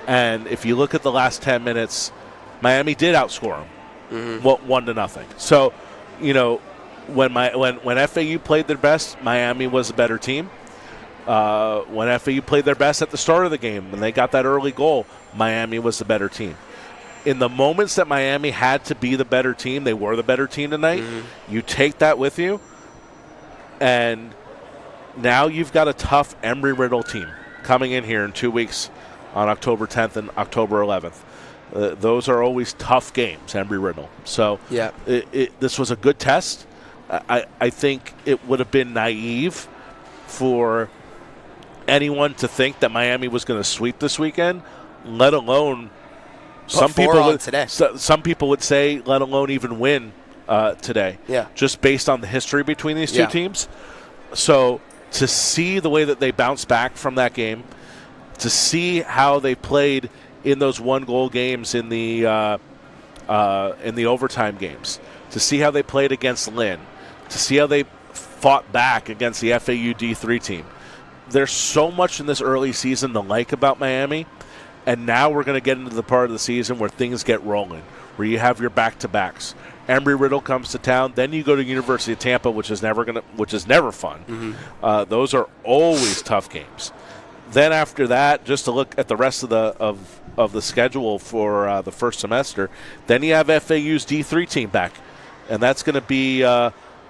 And if you look at the last 10 minutes, Miami did outscore them, 1-0. So, when FAU played their best, Miami was a better team. When FAU played their best at the start of the game, when they got that early goal, Miami was the better team. In the moments that Miami had to be the better team, they were the better team tonight. You take that with you, and now you've got a tough Embry-Riddle team coming in here in 2 weeks on October 10th and October 11th. Those are always tough games, Embry-Riddle. So this was a good test. I think it would have been naive for anyone to think that Miami was going to sweep this weekend, let alone some people would say let alone even win today. Yeah. Just based on the history between these two teams. So to see the way that they bounced back from that game, to see how they played in those 1-goal games in the overtime games, to see how they played against Lynn, to see how they fought back against the FAU D3 team. There's so much in this early season to like about Miami, and now we're going to get into the part of the season where things get rolling, where you have your back-to-backs. Embry-Riddle comes to town, then you go to University of Tampa, which is never fun. Those are always tough games. Then after that, just to look at the rest of the schedule for the first semester, then you have FAU's D3 team back, and that's going to be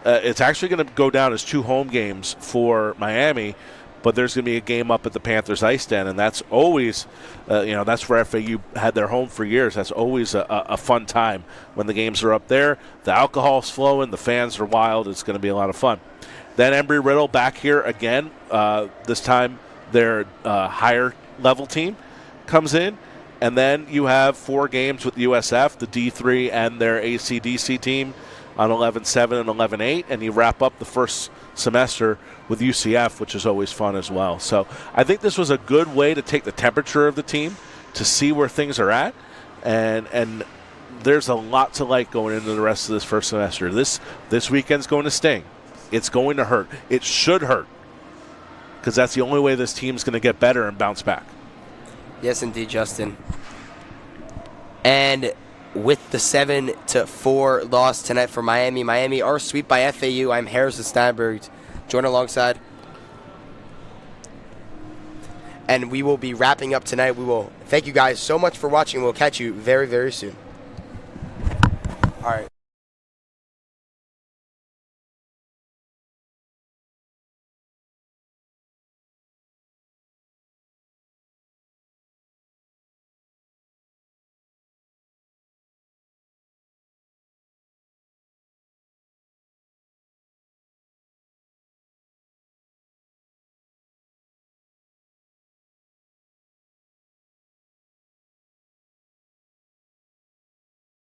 it's actually going to go down as 2 home games for Miami, but there's going to be a game up at the Panthers Ice Den, and that's always, that's where FAU had their home for years. That's always a fun time when the games are up there. The alcohol's flowing, the fans are wild. It's going to be a lot of fun. Then Embry-Riddle back here again. This time their higher level team comes in, and then you have 4 games with USF, the D3, and their ACDC team on 11-7 and 11-8, and you wrap up the first semester with UCF, which is always fun as well. So I think this was a good way to take the temperature of the team to see where things are at, and there's a lot to like going into the rest of this first semester. This weekend's going to sting. It's going to hurt. It should hurt, because that's the only way this team's going to get better and bounce back. Yes, indeed, Justin. And with the 7-4 loss tonight for Miami are swept by FAU. I'm Harrison Steinberg. Join alongside. And we will be wrapping up tonight. We will thank you guys so much for watching. We'll catch you very, very soon. All right.